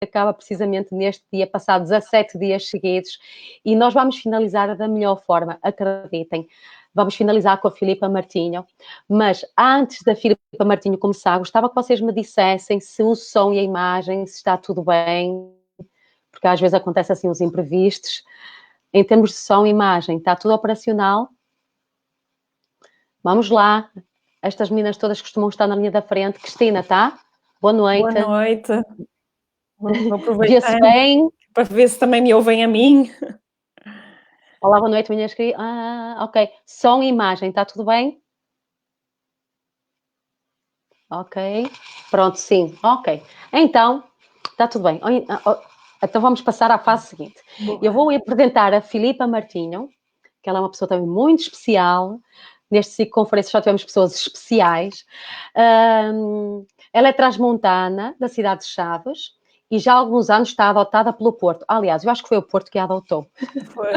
acaba precisamente neste dia, passado 17 dias seguidos, e nós vamos finalizar da melhor forma, acreditem. Vamos finalizar com a Filipa Martinho, mas antes da Filipa Martinho começar, gostava que vocês me dissessem se o som e a imagem, se está tudo bem, porque às vezes acontece assim os imprevistos. Em termos de som e imagem, está tudo operacional? Vamos lá. Estas meninas todas costumam estar na linha da frente. Cristina, tá? Boa noite. Boa noite. Vou Vê-se aproveitar bem? para ver se também me ouvem a mim. Olá, boa noite, meninas queridas. Ok. Som e imagem, está tudo bem? Ok. Pronto, sim. Ok. Então, está tudo bem. Então vamos passar à fase seguinte. Boa. Eu vou apresentar a Filipa Martinho, que ela é uma pessoa também muito especial. Neste ciclo de conferências já tivemos pessoas especiais. Ela é transmontana, da cidade de Chaves, e já há alguns anos está adotada pelo Porto. Aliás, eu acho que foi o Porto que a adotou. Foi.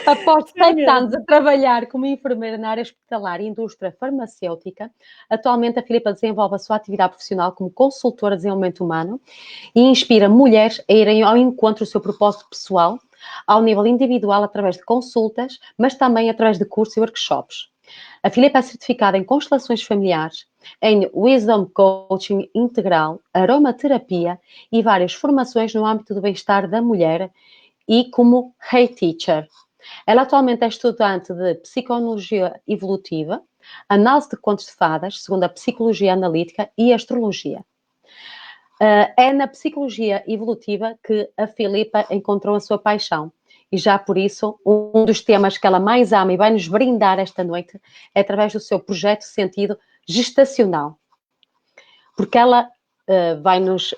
Após Foi 7 anos mesmo. a trabalhar como enfermeira na área hospitalar e indústria farmacêutica, atualmente a Filipa desenvolve a sua atividade profissional como consultora de desenvolvimento humano e inspira mulheres a irem ao encontro do seu propósito pessoal, ao nível individual, através de consultas, mas também através de cursos e workshops. A Filipa é certificada em constelações familiares, em Wisdom Coaching Integral, aromaterapia e várias formações no âmbito do bem-estar da mulher e como Hey Teacher. Ela atualmente é estudante de Psicologia Evolutiva, Análise de Contos de Fadas, segundo a Psicologia Analítica e Astrologia. É na Psicologia Evolutiva que a Filipa encontrou a sua paixão. E já por isso, um dos temas que ela mais ama e vai nos brindar esta noite é através do seu projeto Sentido Gestacional. Porque ela vai-nos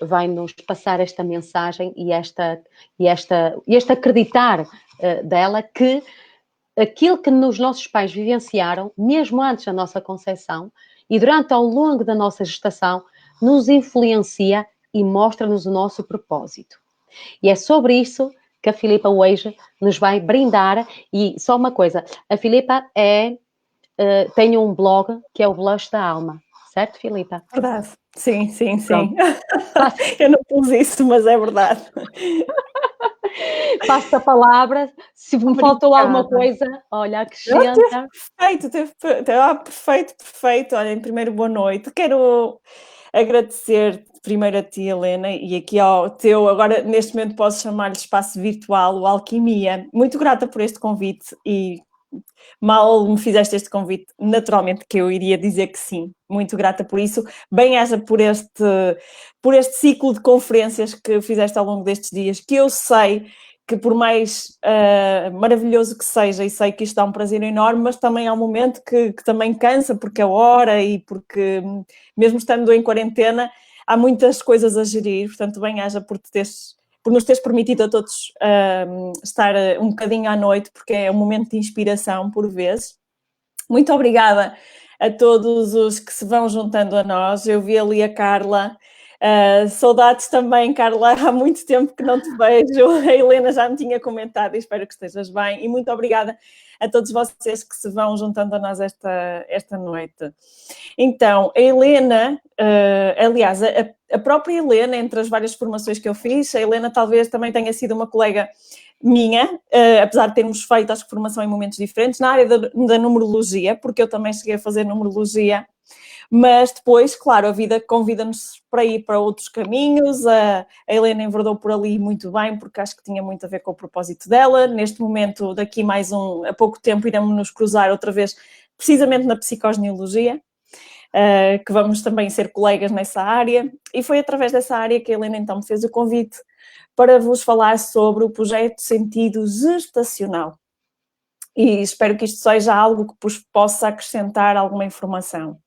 passar esta mensagem e este acreditar dela que aquilo que os nossos pais vivenciaram, mesmo antes da nossa concepção e durante ao longo da nossa gestação, nos influencia e mostra-nos o nosso propósito. E é sobre isso que a Filipa hoje nos vai brindar. E só uma coisa, a Filipa tem um blog que é o Blush da Alma, certo, Filipa? Verdade. Sim, sim, sim. Pronto. Eu não pus isso, mas é verdade. Passo a palavra. Se me faltou alguma Obrigada. coisa, olha, acrescenta. Perfeito, perfeito. Olha, primeiro, boa noite. Quero agradecer primeiro a ti, Helena, e aqui ao teu, agora neste momento posso chamar-lhe espaço virtual, o Alquimia. Muito grata por este convite e mal me fizeste este convite, naturalmente que eu iria dizer que sim. Muito grata por isso. Bem-aja por este ciclo de conferências que fizeste ao longo destes dias, que eu sei que por mais maravilhoso que seja, e sei que isto dá um prazer enorme, mas também há um momento que também cansa, porque é hora e porque, mesmo estando em quarentena, há muitas coisas a gerir, portanto, bem-aja por nos teres permitido a todos estar um bocadinho à noite, porque é um momento de inspiração por vezes. Muito obrigada a todos os que se vão juntando a nós. Eu vi ali a Carla. Saudades também, Carla, há muito tempo que não te vejo. A Helena já me tinha comentado e espero que estejas bem. E muito obrigada a todos vocês que se vão juntando a nós esta noite. Então, a Helena, aliás, a própria Helena, entre as várias formações que eu fiz, a Helena talvez também tenha sido uma colega minha, apesar de termos feito a formação em momentos diferentes, na área da numerologia, porque eu também cheguei a fazer numerologia, mas depois, claro, a vida convida-nos para ir para outros caminhos. A Helena enverdou por ali muito bem, porque acho que tinha muito a ver com o propósito dela. Neste momento, daqui a pouco tempo, iremos nos cruzar outra vez, precisamente na psicogenealogia, que vamos também ser colegas nessa área. E foi através dessa área que a Helena então me fez o convite para vos falar sobre o projeto Sentido Gestacional. E espero que isto seja algo que vos possa acrescentar alguma informação.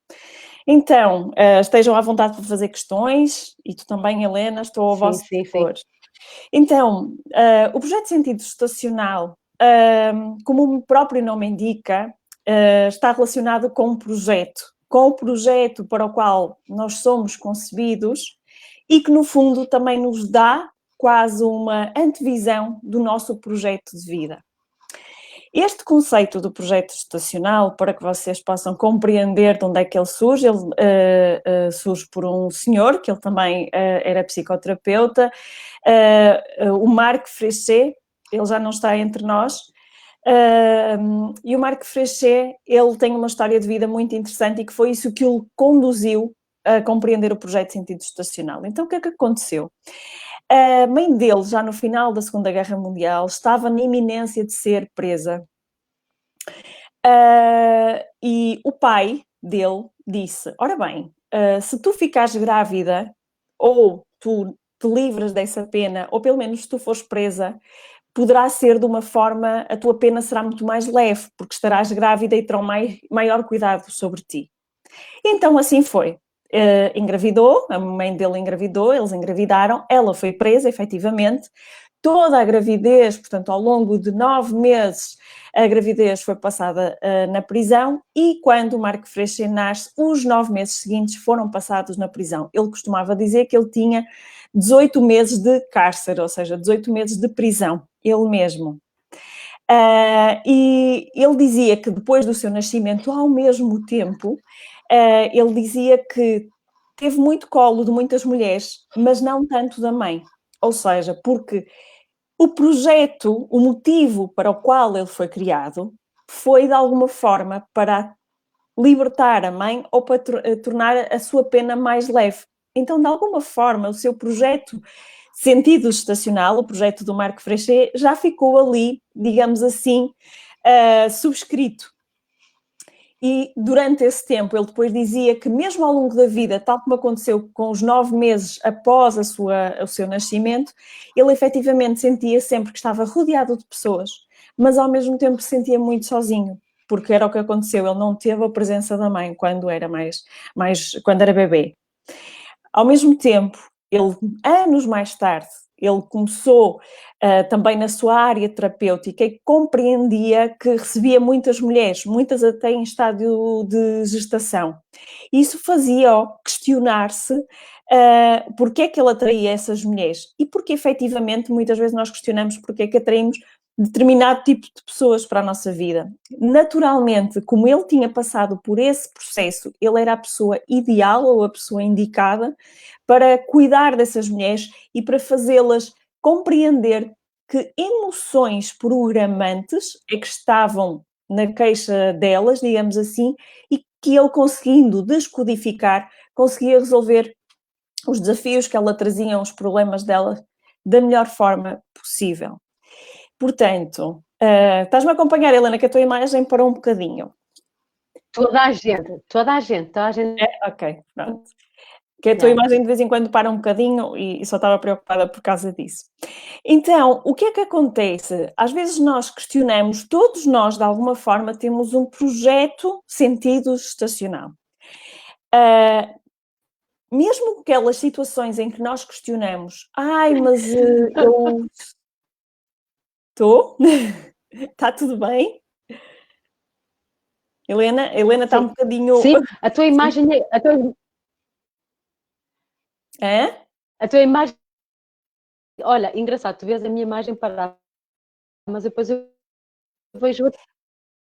Então, estejam à vontade para fazer questões, e tu também, Helena, estou ao vosso dispor. Então, o projeto Sentido Gestacional, como o próprio nome indica, está relacionado com o projeto para o qual nós somos concebidos e que, no fundo, também nos dá quase uma antevisão do nosso projeto de vida. Este conceito do projeto gestacional, para que vocês possam compreender de onde é que ele surge surge por um senhor, que ele também era psicoterapeuta, o Marc Frechet, ele já não está entre nós, e o Marc Frechet, ele tem uma história de vida muito interessante e que foi isso que o conduziu a compreender o projeto de sentido gestacional. Então, o que é que aconteceu? A mãe dele, já no final da Segunda Guerra Mundial, estava na iminência de ser presa. E o pai dele disse, ora bem, se tu ficares grávida, ou tu te livras dessa pena, ou pelo menos se tu fores presa, poderá ser de uma forma, a tua pena será muito mais leve, porque estarás grávida e terão maior cuidado sobre ti. Então assim foi. Engravidou, a mãe dele engravidou, eles engravidaram, ela foi presa, efetivamente. Toda a gravidez, portanto, ao longo de 9 meses, a gravidez foi passada na prisão e quando o Marc Frechet nasce, os 9 meses seguintes foram passados na prisão. Ele costumava dizer que ele tinha 18 meses de cárcere, ou seja, 18 meses de prisão, ele mesmo. E ele dizia que depois do seu nascimento, ao mesmo tempo, ele dizia que teve muito colo de muitas mulheres, mas não tanto da mãe. Ou seja, porque o projeto, o motivo para o qual ele foi criado, foi de alguma forma para libertar a mãe ou para tornar a sua pena mais leve. Então, de alguma forma, o seu projeto sentido gestacional, o projeto do Marc Frechet, já ficou ali, digamos assim, subscrito. E durante esse tempo ele depois dizia que mesmo ao longo da vida, tal como aconteceu com os 9 meses após o seu nascimento, ele efetivamente sentia sempre que estava rodeado de pessoas, mas ao mesmo tempo se sentia muito sozinho, porque era o que aconteceu, ele não teve a presença da mãe quando era quando era bebê. Ao mesmo tempo, ele, anos mais tarde, ele começou também na sua área terapêutica e compreendia que recebia muitas mulheres, muitas até em estádio de gestação. Isso fazia-o questionar-se porque é que ele atraía essas mulheres e porque efetivamente muitas vezes nós questionamos porque é que atraímos determinado tipo de pessoas para a nossa vida. Naturalmente, como ele tinha passado por esse processo, ele era a pessoa ideal ou a pessoa indicada para cuidar dessas mulheres e para fazê-las compreender que emoções programantes é que estavam na queixa delas, digamos assim, e que ele conseguindo descodificar, conseguia resolver os desafios que ela trazia, os problemas dela, da melhor forma possível. Portanto, estás-me a acompanhar, Helena, que a tua imagem parou um bocadinho. Toda a gente. Ok, pronto. Que a tua imagem de vez em quando para um bocadinho e só estava preocupada por causa disso. Então, o que é que acontece? Às vezes nós questionamos, todos nós de alguma forma temos um projeto sentido gestacional. Mesmo aquelas situações em que nós questionamos, mas eu... Estou? Está tudo bem? Helena está um bocadinho... Sim, a tua imagem... A tua imagem... Olha, engraçado, tu vês a minha imagem parar, mas depois eu vejo outra.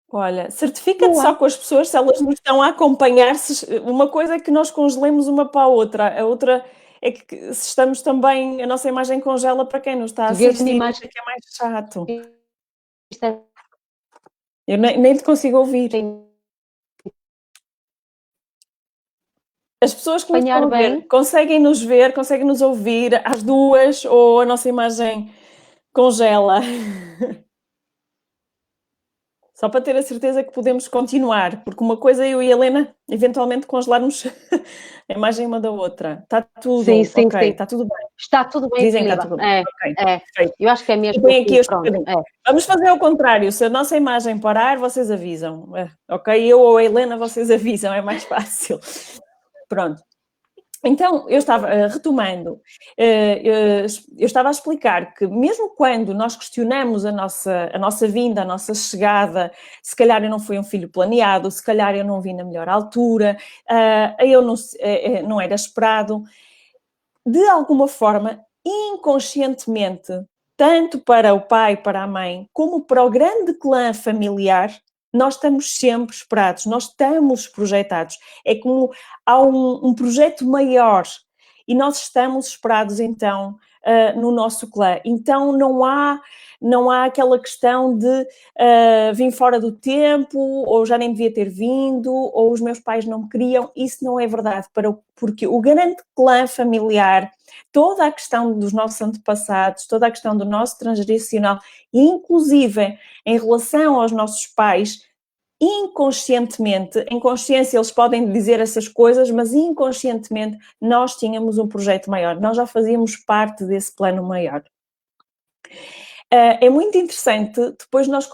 Olha, certifica-te só com as pessoas se elas nos estão a acompanhar. Uma coisa é que nós congelemos uma para a outra é que se estamos também, a nossa imagem congela para quem nos está a assistir, imagem... que é mais chato. Eu nem te consigo ouvir. As pessoas que nos estão a ver, conseguem nos ver, conseguem nos ouvir, as duas, ou a nossa imagem congela? Só para ter a certeza que podemos continuar, porque uma coisa eu e a Helena eventualmente congelarmos a imagem uma da outra. Está tudo sim, ok, está tudo bem. Está tudo bem. Dizem que está tudo bem. Okay. Eu acho que é mesmo aqui Vamos fazer ao contrário. Se a nossa imagem parar, vocês avisam. Ok? Eu ou a Helena, vocês avisam, é mais fácil. Pronto. Então, eu estava, retomando, eu estava a explicar que mesmo quando nós questionamos a nossa vinda, a nossa chegada, se calhar eu não fui um filho planeado, se calhar eu não vim na melhor altura, eu não era esperado, de alguma forma, inconscientemente, tanto para o pai, para a mãe, como para o grande clã familiar, nós estamos sempre esperados, nós estamos projetados. É como há um projeto maior e nós estamos esperados, então, no nosso clã. Então, não há aquela questão de vim fora do tempo, ou já nem devia ter vindo, ou os meus pais não me queriam. Isso não é verdade, porque o grande clã familiar, toda a questão dos nossos antepassados, toda a questão do nosso transgeracional, inclusive em relação aos nossos pais, inconscientemente, em consciência eles podem dizer essas coisas, mas inconscientemente nós tínhamos um projeto maior, nós já fazíamos parte desse plano maior. É muito interessante depois nós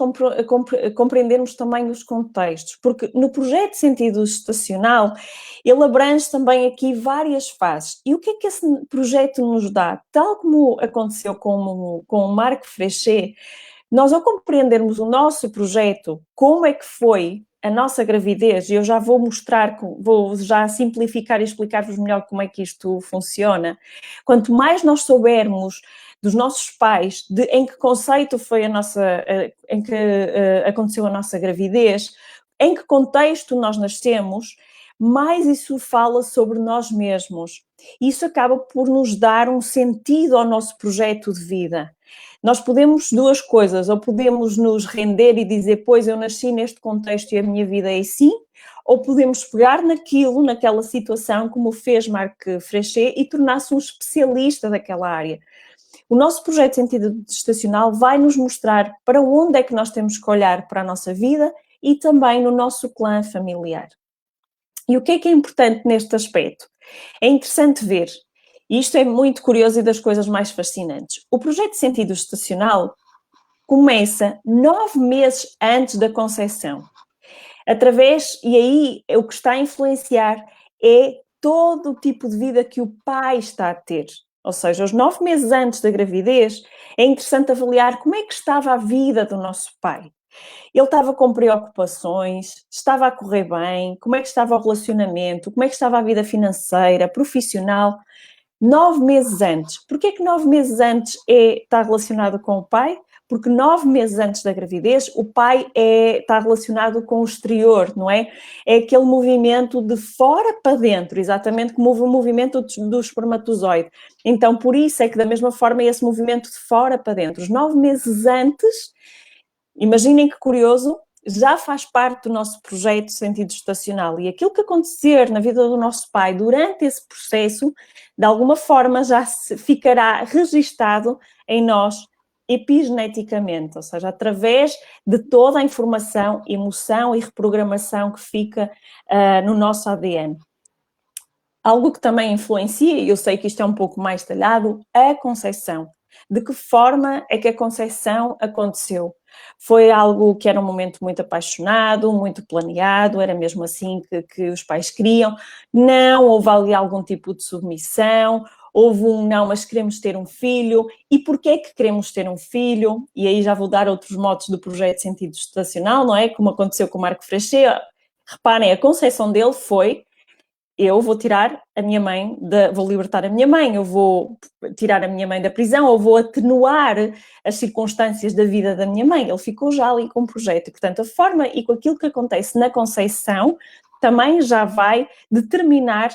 compreendermos também os contextos, porque no projeto de sentido estacional, ele abrange também aqui várias fases. E o que é que esse projeto nos dá? Tal como aconteceu com o Marc Frechet, nós ao compreendermos o nosso projeto, como é que foi a nossa gravidez, e eu já vou mostrar, vou já simplificar e explicar-vos melhor como é que isto funciona. Quanto mais nós soubermos dos nossos pais, em que conceito foi em que aconteceu a nossa gravidez, em que contexto nós nascemos, mais isso fala sobre nós mesmos. Isso acaba por nos dar um sentido ao nosso projeto de vida. Nós podemos duas coisas, ou podemos nos render e dizer, pois eu nasci neste contexto e a minha vida é assim, ou podemos pegar naquela situação, como fez Marc Frechet, e tornar-se um especialista daquela área. O nosso projeto de sentido estacional vai nos mostrar para onde é que nós temos que olhar para a nossa vida e também no nosso clã familiar. E o que é importante neste aspecto? É interessante ver, e isto é muito curioso e das coisas mais fascinantes, o projeto de sentido estacional começa 9 meses antes da concepção. E aí o que está a influenciar é todo o tipo de vida que o pai está a ter. Ou seja, os 9 meses antes da gravidez, é interessante avaliar como é que estava a vida do nosso pai. Ele estava com preocupações, estava a correr bem, como é que estava o relacionamento, como é que estava a vida financeira, profissional. 9 meses antes. Porquê que 9 meses antes está relacionado com o pai? Porque 9 meses antes da gravidez, o pai está relacionado com o exterior, não é? É aquele movimento de fora para dentro, exatamente como o movimento do espermatozoide. Então, por isso é que, da mesma forma, é esse movimento de fora para dentro. Os 9 meses antes, imaginem que curioso, já faz parte do nosso projeto de sentido estacional. E aquilo que acontecer na vida do nosso pai durante esse processo, de alguma forma já ficará registado em nós epigeneticamente, ou seja, através de toda a informação, emoção e reprogramação que fica no nosso ADN. Algo que também influencia, e eu sei que isto é um pouco mais detalhado, a concepção. De que forma é que a concepção aconteceu? Foi algo que era um momento muito apaixonado, muito planeado, era mesmo assim que os pais queriam? Não, houve ali algum tipo de submissão, houve não, mas queremos ter um filho. E porquê é que queremos ter um filho? E aí já vou dar outros modos do projeto de sentido estacional, não é? Como aconteceu com o Marc Frechet. Reparem, a concepção dele foi: eu vou tirar a minha mãe, vou libertar a minha mãe, eu vou tirar a minha mãe da prisão, ou vou atenuar as circunstâncias da vida da minha mãe. Ele ficou já ali com o projeto. E, portanto, a forma e com aquilo que acontece na concepção também já vai determinar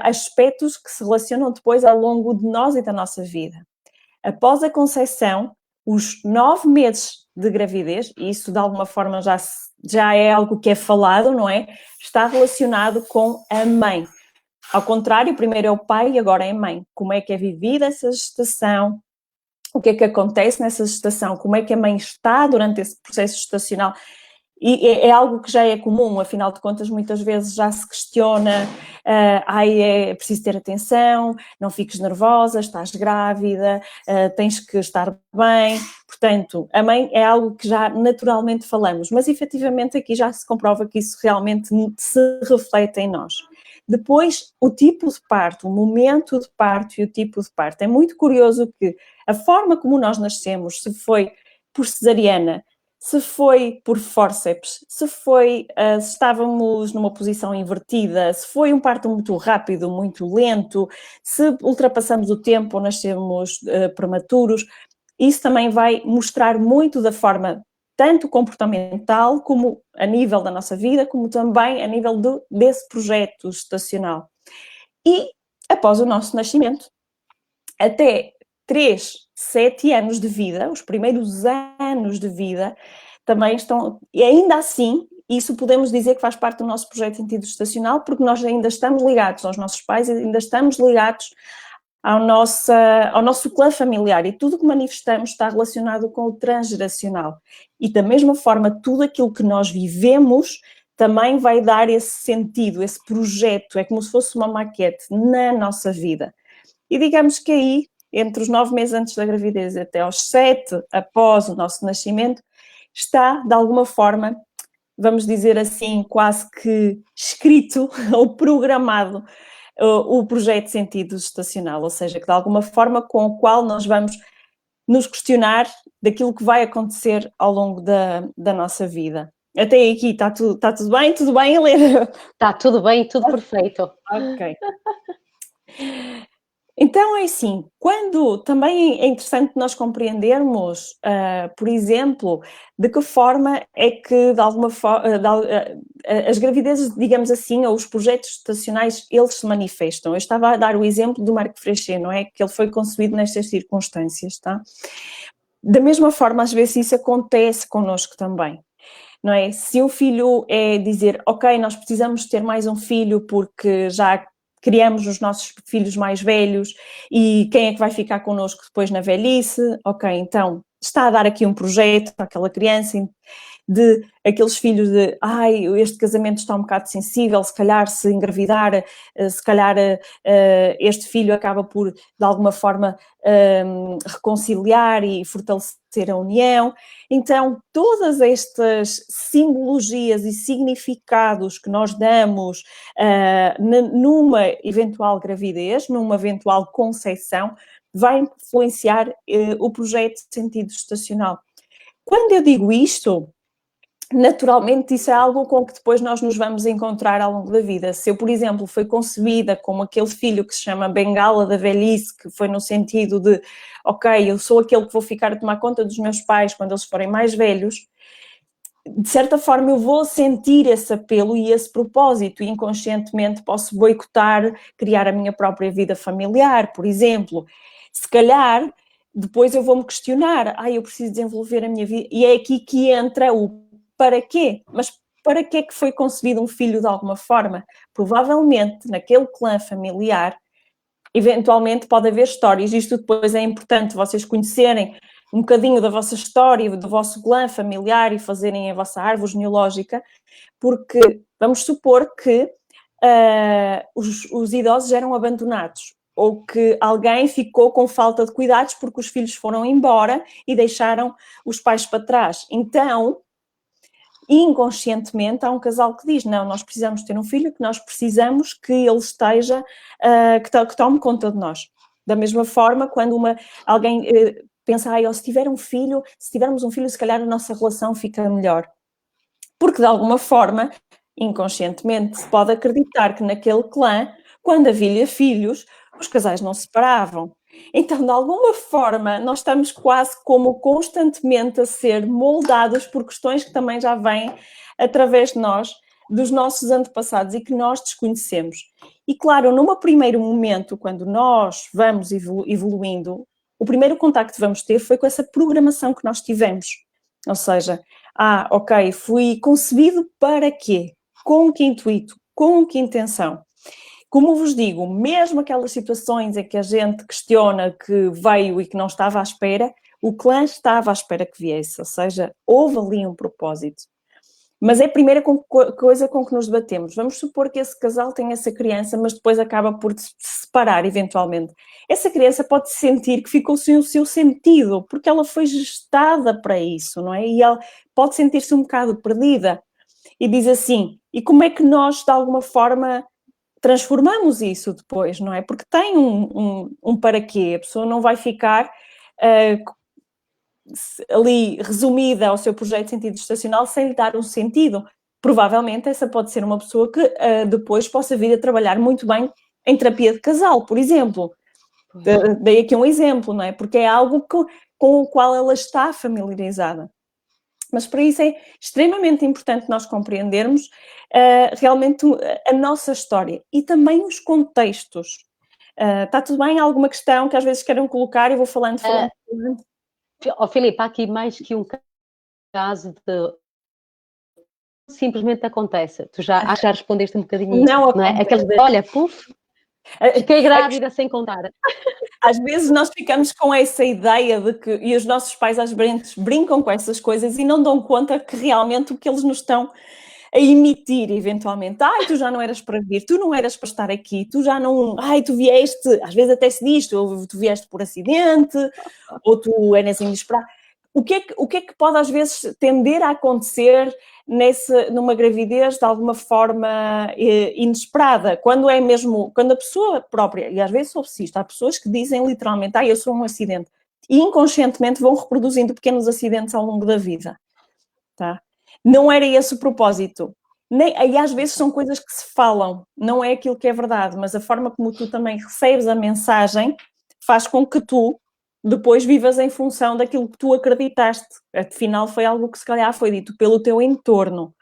aspectos que se relacionam depois ao longo de nós e da nossa vida. Após a concepção, os 9 meses de gravidez, e isso de alguma forma já é algo que é falado, não é? Está relacionado com a mãe. Ao contrário, primeiro é o pai e agora é a mãe. Como é que é vivida essa gestação? O que é que acontece nessa gestação? Como é que a mãe está durante esse processo gestacional? E é algo que já é comum, afinal de contas, muitas vezes já se questiona, é preciso ter atenção, não fiques nervosa, estás grávida, tens que estar bem. Portanto, a mãe é algo que já naturalmente falamos, mas efetivamente aqui já se comprova que isso realmente se reflete em nós. Depois, o tipo de parto, o momento de parto e o tipo de parto. É muito curioso que a forma como nós nascemos, se foi por cesariana, se foi por fórceps, se estávamos numa posição invertida, se foi um parto muito rápido, muito lento, se ultrapassamos o tempo ou nascemos prematuros, isso também vai mostrar muito da forma tanto comportamental, como a nível da nossa vida, como também a nível desse projeto gestacional. E após o nosso nascimento, até 3, 7 anos de vida, os primeiros anos de vida, também estão, e ainda assim, isso podemos dizer que faz parte do nosso projeto de sentido gestacional, porque nós ainda estamos ligados aos nossos pais, ainda estamos ligados ao nosso clã familiar, e tudo que manifestamos está relacionado com o transgeracional. E da mesma forma, tudo aquilo que nós vivemos também vai dar esse sentido, esse projeto, é como se fosse uma maquete na nossa vida. E digamos que aí, entre os 9 meses antes da gravidez até aos 7 após o nosso nascimento, está, de alguma forma, vamos dizer assim, quase que escrito ou programado o projeto de sentido gestacional, ou seja, que de alguma forma com o qual nós vamos nos questionar daquilo que vai acontecer ao longo da nossa vida. Até aqui está tudo bem? Tudo bem, Helena? Está tudo bem, tudo perfeito. Ok. Então, é assim, quando também é interessante nós compreendermos, por exemplo, de que forma é que, de alguma forma, as gravidezes, digamos assim, ou os projetos gestacionais, eles se manifestam. Eu estava a dar o exemplo do Marc Frechet, não é? Que ele foi concebido nestas circunstâncias, tá? Da mesma forma, às vezes isso acontece connosco também. Não é? Se um filho é dizer, ok, nós precisamos ter mais um filho porque já criamos os nossos filhos mais velhos e quem é que vai ficar connosco depois na velhice? Ok, então está a dar aqui um projeto para aquela criança de aqueles filhos de, este casamento está um bocado sensível, se calhar se engravidar, se calhar este filho acaba por, de alguma forma, reconciliar e fortalecer a união. Então, todas estas simbologias e significados que nós damos numa eventual gravidez, numa eventual conceição, vai influenciar o projeto de sentido gestacional. Quando eu digo isto, naturalmente isso é algo com que depois nós nos vamos encontrar ao longo da vida. Se eu, por exemplo, fui concebida como aquele filho que se chama bengala da velhice, que foi no sentido de, ok, eu sou aquele que vou ficar a tomar conta dos meus pais quando eles forem mais velhos, de certa forma eu vou sentir esse apelo e esse propósito e inconscientemente posso boicotar, criar a minha própria vida familiar, por exemplo. Se calhar, depois eu vou-me questionar, eu preciso desenvolver a minha vida, e é aqui que entra o para quê? Mas para que é que foi concebido um filho de alguma forma? Provavelmente, naquele clã familiar, eventualmente pode haver histórias, isto depois é importante vocês conhecerem um bocadinho da vossa história, do vosso clã familiar e fazerem a vossa árvore genealógica, porque vamos supor que os idosos eram abandonados ou que alguém ficou com falta de cuidados porque os filhos foram embora e deixaram os pais para trás. Então, inconscientemente há um casal que diz, não, nós precisamos ter um filho, que nós precisamos que ele esteja, que tome conta de nós. Da mesma forma, quando alguém pensa, se tiver um filho, se tivermos um filho, se calhar a nossa relação fica melhor. Porque de alguma forma, inconscientemente, se pode acreditar que naquele clã, quando havia filhos, os casais não se separavam. Então, de alguma forma, nós estamos quase como constantemente a ser moldados por questões que também já vêm através de nós, dos nossos antepassados e que nós desconhecemos. E claro, num primeiro momento, quando nós vamos evoluindo, o primeiro contacto que vamos ter foi com essa programação que nós tivemos. Ou seja, ok, fui concebido para quê? Com que intuito? Com que intenção? Como vos digo, mesmo aquelas situações em que a gente questiona que veio e que não estava à espera, o clã estava à espera que viesse, ou seja, houve ali um propósito. Mas é a primeira coisa com que nos debatemos. Vamos supor que esse casal tem essa criança, mas depois acaba por se separar eventualmente. Essa criança pode sentir que ficou sem o seu sentido, porque ela foi gestada para isso, não é? E ela pode sentir-se um bocado perdida. E diz assim, e como é que nós, de alguma forma, transformamos isso depois, não é? Porque tem um para quê. A pessoa não vai ficar ali resumida ao seu projeto de sentido gestacional sem lhe dar um sentido. Provavelmente essa pode ser uma pessoa que depois possa vir a trabalhar muito bem em terapia de casal, por exemplo. Dei aqui um exemplo, não é? Porque é algo com o qual ela está familiarizada. Mas para isso é extremamente importante nós compreendermos realmente a nossa história e também os contextos. Está tudo bem? Há alguma questão que às vezes queiram colocar? Eu vou falando. Filipe, há aqui mais que um caso de... Simplesmente acontece. Tu já respondeste um bocadinho isso, não é? Aqueles de, olha, puf, fiquei grávida sem contar. Às vezes nós ficamos com essa ideia de que, e os nossos pais às vezes brincam com essas coisas e não dão conta que realmente o que eles nos estão a emitir eventualmente. Ai, tu já não eras para vir, tu não eras para estar aqui, tu já não... Ai, tu vieste, às vezes até se diz, tu vieste por acidente, ou tu eras inesperado. O que é que pode às vezes tender a acontecer numa gravidez de alguma forma inesperada? Quando é mesmo, quando a pessoa própria, e às vezes soube-se isto, há pessoas que dizem literalmente, eu sou um acidente, e inconscientemente vão reproduzindo pequenos acidentes ao longo da vida, tá? Não era esse o propósito. E às vezes são coisas que se falam, não é aquilo que é verdade, mas a forma como tu também recebes a mensagem faz com que tu depois vivas em função daquilo que tu acreditaste. Afinal, foi algo que se calhar foi dito pelo teu entorno.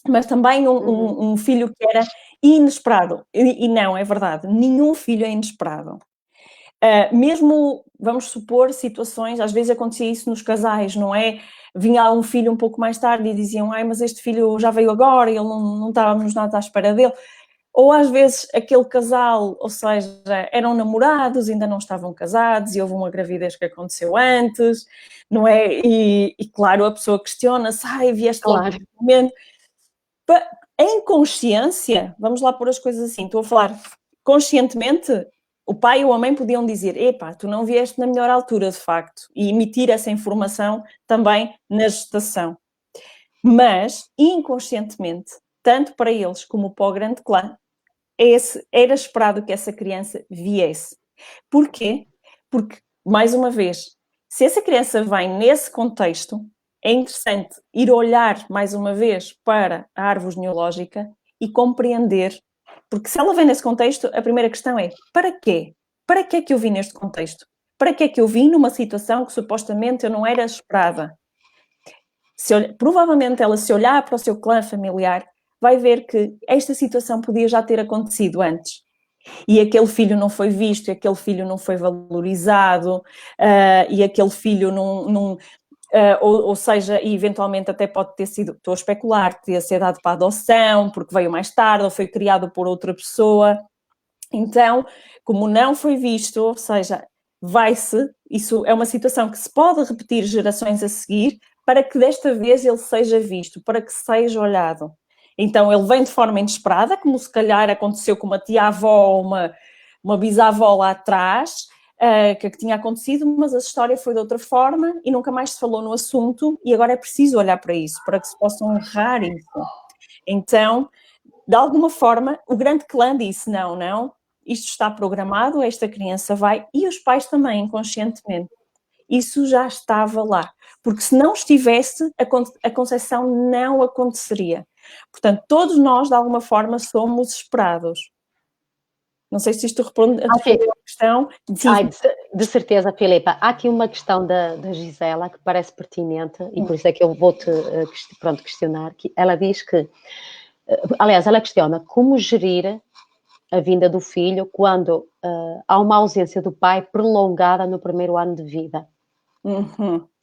Mas também um filho que era inesperado. E não, é verdade, nenhum filho é inesperado. Mesmo, vamos supor, situações, às vezes acontecia isso nos casais, não é? Vinha um filho um pouco mais tarde e diziam, mas este filho já veio agora e ele não estávamos nada à espera dele. Ou às vezes aquele casal, ou seja, eram namorados, ainda não estavam casados e houve uma gravidez que aconteceu antes, não é? E claro, a pessoa questiona-se, vieste claro. logo no momento. Em consciência, vamos lá pôr as coisas assim, estou a falar conscientemente, o pai ou a mãe podiam dizer, tu não vieste na melhor altura, de facto, e emitir essa informação também na gestação. Mas, inconscientemente, tanto para eles como para o grande clã, era esperado que essa criança viesse. Porquê? Porque, mais uma vez, se essa criança vem nesse contexto, é interessante ir olhar, mais uma vez, para a árvore genealógica e compreender, porque se ela vem nesse contexto, a primeira questão é, para quê? Para que é que eu vim neste contexto? Para que é que eu vim numa situação que supostamente eu não era esperada? Provavelmente ela, se olhar para o seu clã familiar, vai ver que esta situação podia já ter acontecido antes. E aquele filho não foi visto, e aquele filho não foi valorizado, e aquele filho não ou seja, e eventualmente até pode ter sido, estou a especular, ter sido dado para adoção, porque veio mais tarde, ou foi criado por outra pessoa. Então, como não foi visto, ou seja, isso é uma situação que se pode repetir gerações a seguir, para que desta vez ele seja visto, para que seja olhado. Então, ele vem de forma inesperada, como se calhar aconteceu com uma tia-avó ou uma bisavó lá atrás, que tinha acontecido, mas a história foi de outra forma e nunca mais se falou no assunto, e agora é preciso olhar para isso, para que se possa honrar isso. Então, de alguma forma, o grande clã disse, não, isto está programado, esta criança vai, e os pais também, inconscientemente. Isso já estava lá, porque se não estivesse, a concepção não aconteceria. Portanto, todos nós, de alguma forma, somos esperados. Não sei se isto responde a questão. De certeza, Filipa. Há aqui uma questão da Gisela que parece pertinente e por isso é que eu vou-te questionar. Que ela diz que, aliás, ela questiona como gerir a vinda do filho quando há uma ausência do pai prolongada no primeiro ano de vida.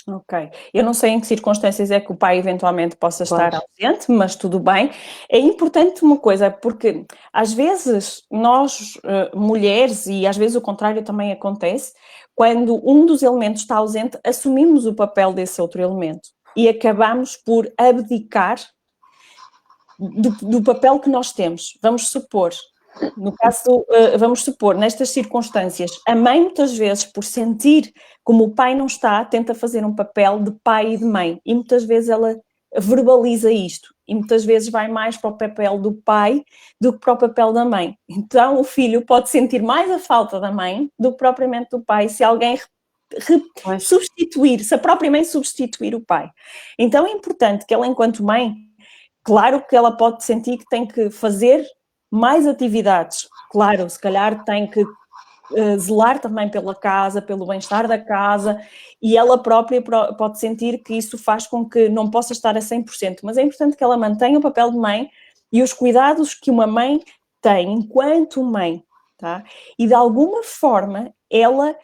Ok. Eu não sei em que circunstâncias é que o pai eventualmente possa estar ausente, mas tudo bem. É importante uma coisa, porque às vezes nós, mulheres, e às vezes o contrário também acontece, quando um dos elementos está ausente, assumimos o papel desse outro elemento e acabamos por abdicar do papel que nós temos. Vamos supor, no caso, vamos supor, nestas circunstâncias, a mãe muitas vezes, por sentir como o pai não está, tenta fazer um papel de pai e de mãe, e muitas vezes ela verbaliza isto, e muitas vezes vai mais para o papel do pai do que para o papel da mãe. Então o filho pode sentir mais a falta da mãe do que propriamente do pai, se alguém substituir, se a própria mãe substituir o pai. Então é importante que ela, enquanto mãe, claro que ela pode sentir que tem que fazer mais atividades. Claro, se calhar tem que zelar também pela casa, pelo bem-estar da casa, e ela própria pode sentir que isso faz com que não possa estar a 100%, mas é importante que ela mantenha o papel de mãe e os cuidados que uma mãe tem enquanto mãe, tá? E de alguma forma ela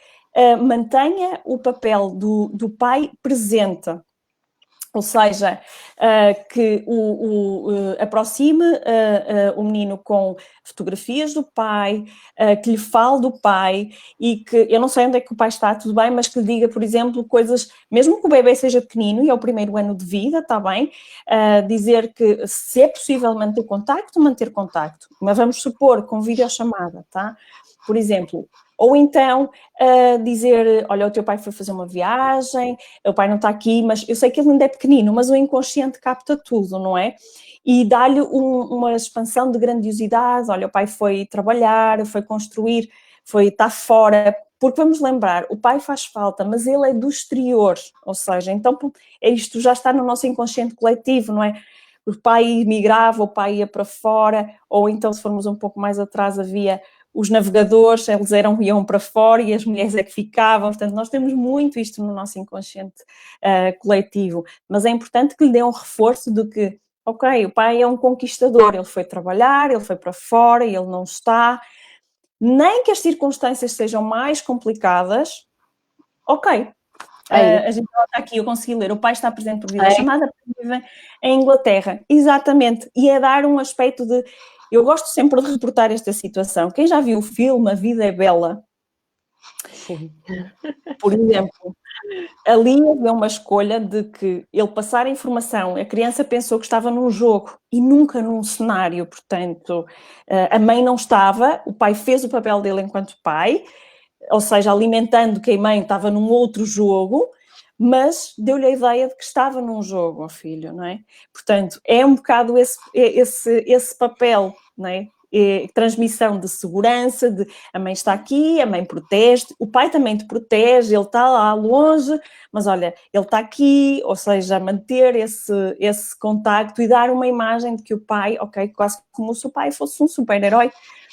mantenha o papel do pai presente. Ou seja, que aproxime o menino com fotografias do pai, que lhe fale do pai e que, eu não sei onde é que o pai está, tudo bem, mas que lhe diga, por exemplo, coisas, mesmo que o bebê seja pequenino e é o primeiro ano de vida, está bem, dizer que se é possível manter contacto, mas vamos supor com videochamada, tá? Por exemplo, ou então dizer, olha, o teu pai foi fazer uma viagem, o pai não está aqui, mas eu sei que ele ainda é pequenino, mas o inconsciente capta tudo, não é? E dá-lhe uma expansão de grandiosidade, olha, o pai foi trabalhar, foi construir, está fora, porque vamos lembrar, o pai faz falta, mas ele é do exterior, ou seja, então isto já está no nosso inconsciente coletivo, não é? O pai migrava, o pai ia para fora, ou então se formos um pouco mais atrás havia os navegadores, eles iam para fora e as mulheres é que ficavam, portanto nós temos muito isto no nosso inconsciente coletivo, mas é importante que lhe dê um reforço de que, ok, o pai é um conquistador, ele foi trabalhar, ele foi para fora e ele não está, nem que as circunstâncias sejam mais complicadas, ok, a gente está aqui, eu consegui ler, o pai está presente por videochamada, vive em Inglaterra, exatamente, e é dar um aspecto de, eu gosto sempre de reportar esta situação, quem já viu o filme A Vida é Bela, Sim. por exemplo, ali havia uma escolha de que ele passar a informação, a criança pensou que estava num jogo e nunca num cenário, portanto, a mãe não estava, o pai fez o papel dele enquanto pai, ou seja, alimentando que a mãe estava num outro jogo, mas deu-lhe a ideia de que estava num jogo ao filho, não é? Portanto, é um bocado esse papel, não é? Transmissão de segurança, de a mãe está aqui, a mãe protege, o pai também te protege, ele está lá longe, mas olha, ele está aqui, ou seja, manter esse contacto e dar uma imagem de que o pai, ok, quase como se o pai fosse um super-herói,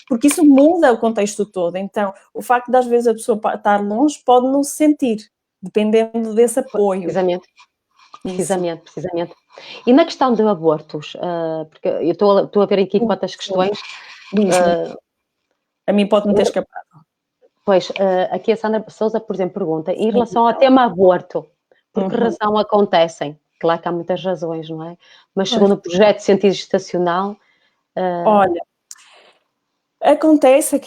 porque isso muda o contexto todo. Então, o facto de às vezes a pessoa estar longe pode não se sentir, dependendo desse apoio. Precisamente. E na questão de abortos, porque eu estou a ver aqui quantas questões. A mim pode-me ter escapado. Pois, aqui a Sandra Souza, por exemplo, pergunta, em relação ao tema aborto, por que razão acontecem? Claro que há muitas razões, não é? Mas segundo o projeto de sentido gestacional... Olha, acontece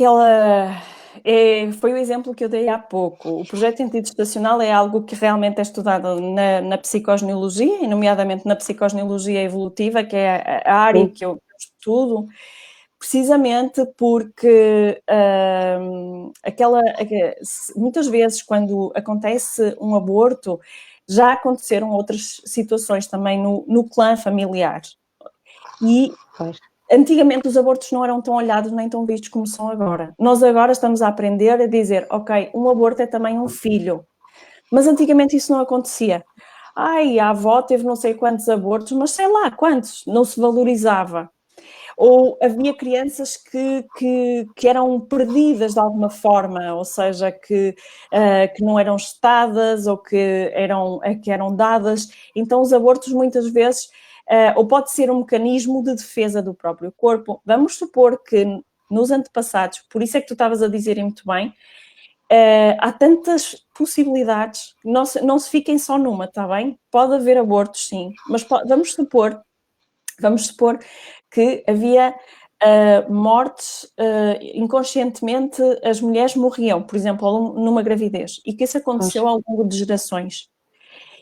foi o exemplo que eu dei há pouco. O projeto de sentido gestacional é algo que realmente é estudado na psicogenealogia, e nomeadamente na psicogenealogia evolutiva, que é a área que eu estudo, precisamente porque muitas vezes quando acontece um aborto, já aconteceram outras situações também no clã familiar. E antigamente os abortos não eram tão olhados nem tão vistos como são agora. Nós agora estamos a aprender a dizer, ok, um aborto é também um filho. Mas antigamente isso não acontecia. Ai, a avó teve não sei quantos abortos, mas sei lá quantos, não se valorizava. Ou havia crianças que eram perdidas de alguma forma, ou seja, que não eram gestadas ou que eram dadas. Então os abortos muitas vezes... ou pode ser um mecanismo de defesa do próprio corpo. Vamos supor que nos antepassados, por isso é que tu estavas a dizer muito bem, há tantas possibilidades, não se fiquem só numa, está bem? Pode haver abortos, sim, mas vamos supor que havia mortes, inconscientemente as mulheres morriam, por exemplo, numa gravidez, e que isso aconteceu ao longo de gerações.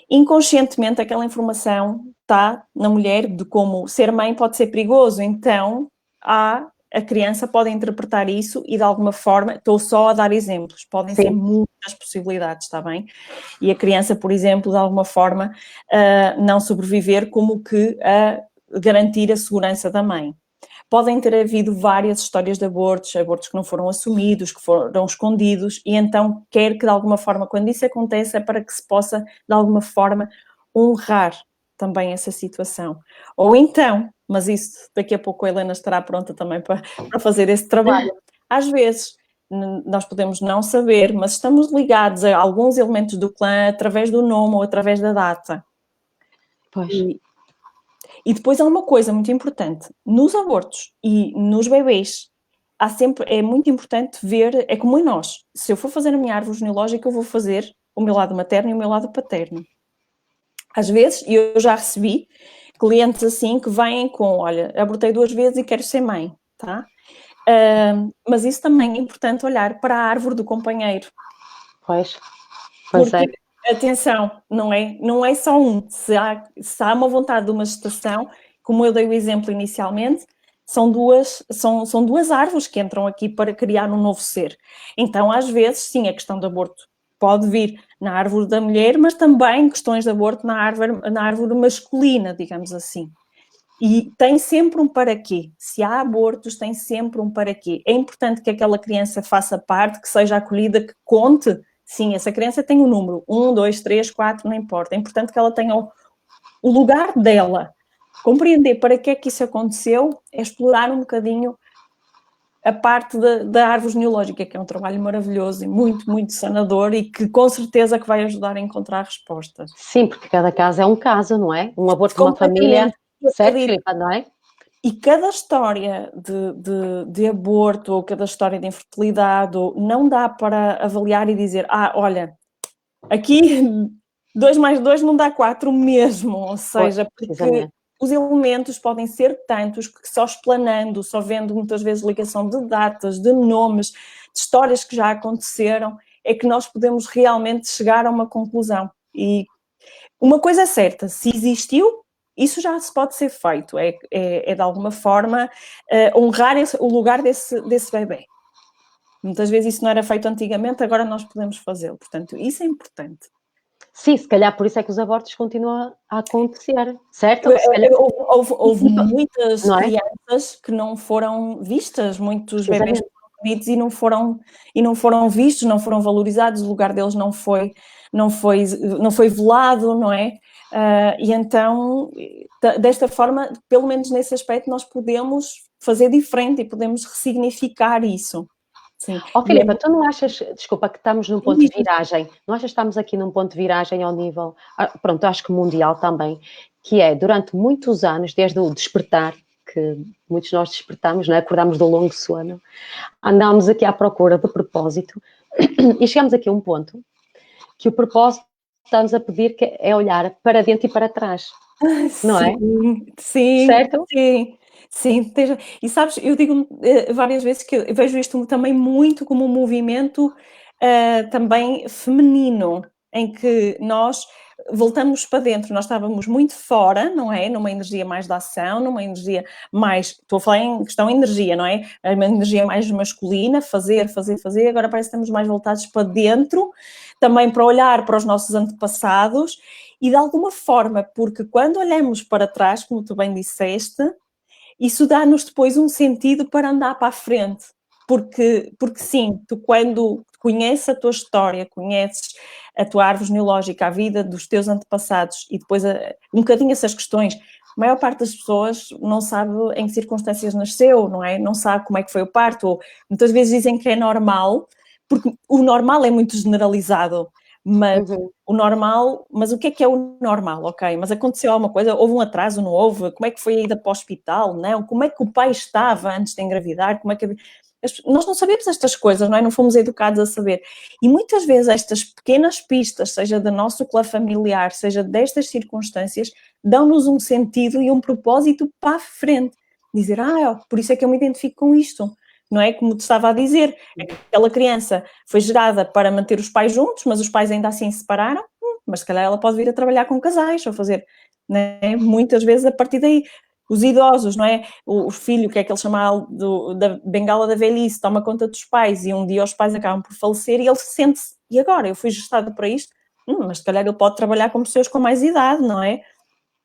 Inconscientemente aquela informação está na mulher de como ser mãe pode ser perigoso, então a criança pode interpretar isso e de alguma forma, estou só a dar exemplos, podem ser muitas possibilidades, está bem? E a criança, por exemplo, de alguma forma não sobreviver, como que a garantir a segurança da mãe. Podem ter havido várias histórias de abortos que não foram assumidos, que foram escondidos, e então quer que de alguma forma, quando isso acontece, é para que se possa de alguma forma honrar também essa situação. Ou então, mas isso daqui a pouco a Helena estará pronta também para fazer esse trabalho, às vezes nós podemos não saber, mas estamos ligados a alguns elementos do clã através do nome ou através da data. Pois. E depois há uma coisa muito importante, nos abortos e nos bebês, é muito importante ver, é como em nós, se eu for fazer a minha árvore genealógica, eu vou fazer o meu lado materno e o meu lado paterno. Às vezes, e eu já recebi clientes assim que vêm com, olha, abortei 2 vezes e quero ser mãe, tá? Mas isso também é importante olhar para a árvore do companheiro. Pois Porque, é. atenção, não é só um. Se há uma vontade de uma gestação, como eu dei o exemplo inicialmente, são duas árvores que entram aqui para criar um novo ser. Então, às vezes, sim, a questão do aborto pode vir na árvore da mulher, mas também questões de aborto na árvore masculina, digamos assim. E tem sempre um para quê. Se há abortos, tem sempre um para quê. É importante que aquela criança faça parte, que seja acolhida, que conte. Sim, essa criança tem um número, 1, 2, 3, 4, não importa. É importante que ela tenha o lugar dela. Compreender para que é que isso aconteceu é explorar um bocadinho a parte da árvore genealógica, que é um trabalho maravilhoso e muito, muito sanador e que com certeza que vai ajudar a encontrar respostas. Sim, porque cada caso é um caso, não é? Um aborto de uma família, certo, Filipa, não é? E cada história de aborto ou cada história de infertilidade não dá para avaliar e dizer, olha, aqui 2 mais 2 não dá 4 mesmo, ou seja, porque os elementos podem ser tantos que só explanando, só vendo muitas vezes ligação de datas, de nomes, de histórias que já aconteceram, é que nós podemos realmente chegar a uma conclusão. E uma coisa é certa, se existiu, isso já se pode ser feito, é de alguma forma honrar o lugar desse bebê. Muitas vezes isso não era feito antigamente, agora nós podemos fazê-lo, portanto, isso é importante. Sim, se calhar por isso é que os abortos continuam a acontecer, certo? Houve muitas crianças que não foram vistas, muitos bebês que foram pedidos e não foram vistos, não foram valorizados, o lugar deles não foi velado, não é? E então, desta forma, pelo menos nesse aspecto, nós podemos fazer diferente e podemos ressignificar isso. Sim. Filipa, tu não achas, desculpa, que estamos num ponto de viragem, não achas que estamos aqui num ponto de viragem ao nível, pronto, acho que mundial também, que é, durante muitos anos, desde o despertar, que muitos de nós despertamos, não é? Acordámos do longo sono, andámos aqui à procura de propósito e chegamos aqui a um ponto que o propósito está-nos a pedir que é olhar para dentro e para trás, não é? Sim, certo? Sim, e sabes, eu digo várias vezes que eu vejo isto também muito como um movimento também feminino, em que nós voltamos para dentro, nós estávamos muito fora, não é? Numa energia mais de ação, numa energia mais, estou a falar em questão de energia, não é? Uma energia mais masculina, fazer, agora parece que estamos mais voltados para dentro, também para olhar para os nossos antepassados e de alguma forma, porque quando olhamos para trás, como tu bem disseste, isso dá-nos depois um sentido para andar para a frente. Porque sim, tu quando conheces a tua história, conheces a tua árvore genealógica, a vida dos teus antepassados e depois um bocadinho essas questões, a maior parte das pessoas não sabe em que circunstâncias nasceu, não é? Não sabe como é que foi o parto, ou muitas vezes dizem que é normal, porque o normal é muito generalizado, mas o normal, mas o que é o normal? Ok, mas aconteceu alguma coisa? Houve um atraso, não houve? Como é que foi a ida para o hospital? Não? Como é que o pai estava antes de engravidar? Como é que... Nós não sabemos estas coisas, não é? Não fomos educados a saber. E muitas vezes estas pequenas pistas, seja do nosso clã familiar, seja destas circunstâncias, dão-nos um sentido e um propósito para a frente. Dizer, por isso é que eu me identifico com isto. Não é? Como te estava a dizer, aquela criança foi gerada para manter os pais juntos, mas os pais ainda assim se separaram, mas se calhar ela pode vir a trabalhar com casais, ou fazer, não é? Muitas vezes a partir daí. Os idosos, não é? O filho, que é aquele chamado da bengala da velhice, toma conta dos pais e um dia os pais acabam por falecer e ele sente-se, e agora? Eu fui gestado para isto? Mas se calhar ele pode trabalhar com pessoas com mais idade, não é?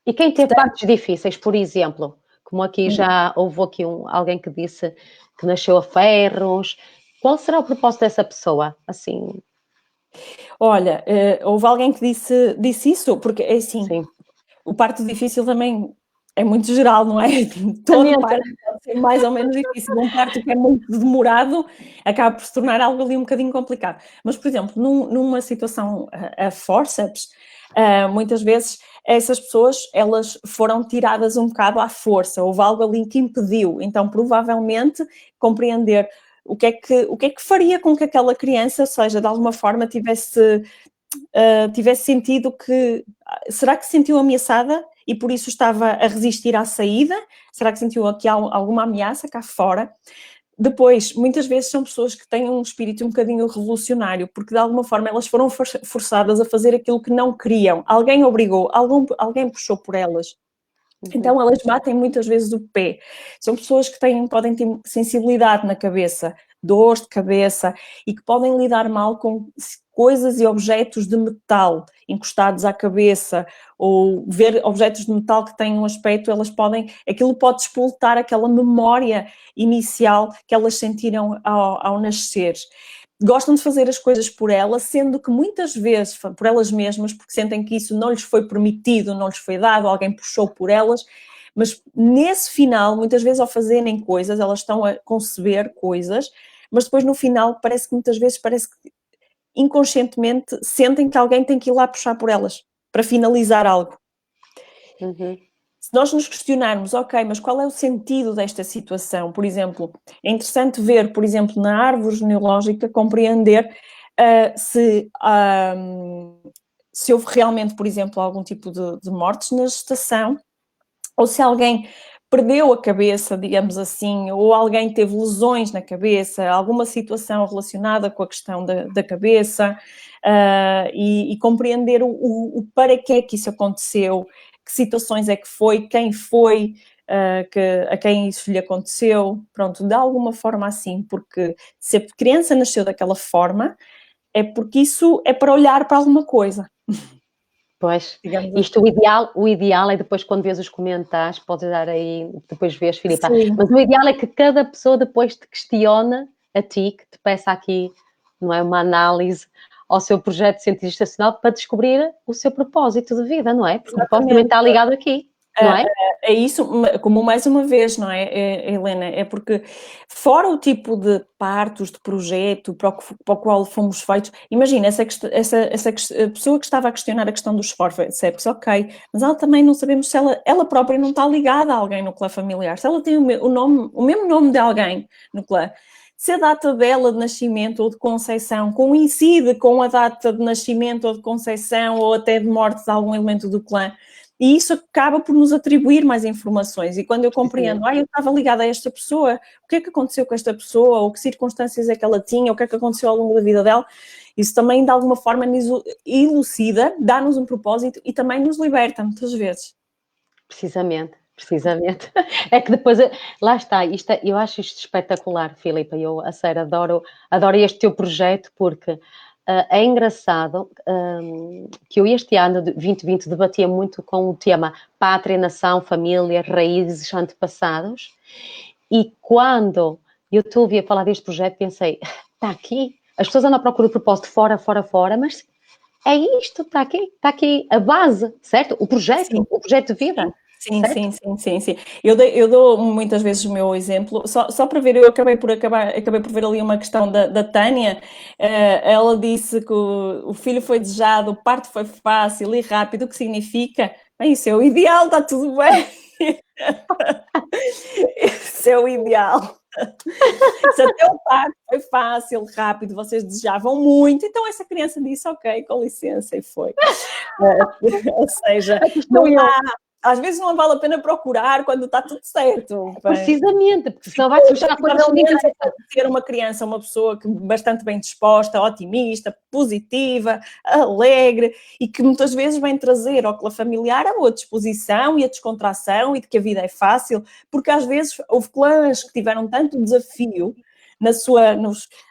E quem teve partos difíceis, por exemplo, como aqui já houve aqui alguém que disse que nasceu a ferros, qual será o propósito dessa pessoa? Assim. Olha, houve alguém que disse isso, porque é assim, Sim. o parto difícil também é muito geral, não é? Todo parto pode ser mais ou menos difícil. Um parto que é muito demorado acaba por se tornar algo ali um bocadinho complicado. Mas, por exemplo, numa situação a forceps, muitas vezes essas pessoas, elas foram tiradas um bocado à força, houve algo ali que impediu. Então, provavelmente, compreender o que é que faria com que aquela criança, seja, de alguma forma, tivesse sentido que... Será que se sentiu ameaçada e por isso estava a resistir à saída? Será que sentiu aqui alguma ameaça cá fora? Depois, muitas vezes são pessoas que têm um espírito um bocadinho revolucionário, porque de alguma forma elas foram forçadas a fazer aquilo que não queriam. Alguém obrigou, alguém puxou por elas. Então elas batem muitas vezes o pé. São pessoas que podem ter sensibilidade na cabeça, dores de cabeça, e que podem lidar mal com coisas e objetos de metal encostados à cabeça, ou ver objetos de metal que têm um aspecto, aquilo pode despoltar aquela memória inicial que elas sentiram ao nascer. Gostam de fazer as coisas por elas, sendo que muitas vezes por elas mesmas, porque sentem que isso não lhes foi permitido, não lhes foi dado, alguém puxou por elas, mas nesse final, muitas vezes ao fazerem coisas, elas estão a conceber coisas, mas depois no final muitas vezes parece que inconscientemente sentem que alguém tem que ir lá puxar por elas, para finalizar algo. Se nós nos questionarmos, ok, mas qual é o sentido desta situação? Por exemplo, é interessante ver, por exemplo, na árvore genealógica, compreender se houve realmente, por exemplo, algum tipo de mortes na gestação, ou se alguém perdeu a cabeça, digamos assim, ou alguém teve lesões na cabeça, alguma situação relacionada com a questão da cabeça, e compreender o para que é que isso aconteceu, que situações é que foi, quem foi, a quem isso lhe aconteceu, pronto, de alguma forma assim, porque se a criança nasceu daquela forma, é porque isso é para olhar para alguma coisa. Pois, isto o ideal é depois quando vês os comentários, podes dar aí, depois vês, Filipa, mas o ideal é que cada pessoa depois te questione a ti, que te peça aqui, não é, uma análise ao seu projeto de cientista estacional para descobrir o seu propósito de vida, não é? Porque o propósito também está ligado aqui, não é? É isso, como mais uma vez, não é, Helena? É porque, fora o tipo de partos, de projeto para o qual fomos feitos, imagina, essa pessoa que estava a questionar a questão dos forceps, ok, mas ela também não sabemos se ela própria não está ligada a alguém no clã familiar, se ela tem o mesmo nome de alguém no clã, se a data dela de nascimento ou de concepção coincide com a data de nascimento ou de concepção ou até de morte de algum elemento do clã, e isso acaba por nos atribuir mais informações. E quando eu compreendo, eu estava ligada a esta pessoa, o que é que aconteceu com esta pessoa, ou que circunstâncias é que ela tinha, o que é que aconteceu ao longo da vida dela, isso também de alguma forma nos elucida, dá-nos um propósito e também nos liberta muitas vezes. Precisamente. É que depois, lá está, eu acho isto espetacular, Filipa, eu a sério adoro este teu projeto, porque é engraçado que eu este ano de 2020 debatia muito com o tema pátria, nação, família, raízes, antepassados, e quando eu te ouvi a falar deste projeto pensei, está aqui, as pessoas andam à procura de propósito fora, mas é isto, está aqui a base, certo? O projeto de vida. Sim. Eu dou muitas vezes o meu exemplo, só para ver, eu acabei por ver ali uma questão da Tânia, ela disse que o filho foi desejado, o parto foi fácil e rápido, o que significa? Bem, isso é o ideal, está tudo bem. Isso é o ideal. Se até o parto foi fácil, rápido, vocês desejavam muito, então essa criança disse, ok, com licença, e foi. Ou seja, não há... Às vezes não vale a pena procurar quando está tudo certo. Precisamente, porque senão vai-se buscar coisas que ninguém vai ter uma criança, uma pessoa que bastante bem disposta, otimista, positiva, alegre, e que muitas vezes vem trazer ao clã familiar a boa disposição e a descontração e de que a vida é fácil, porque às vezes houve clãs que tiveram tanto desafio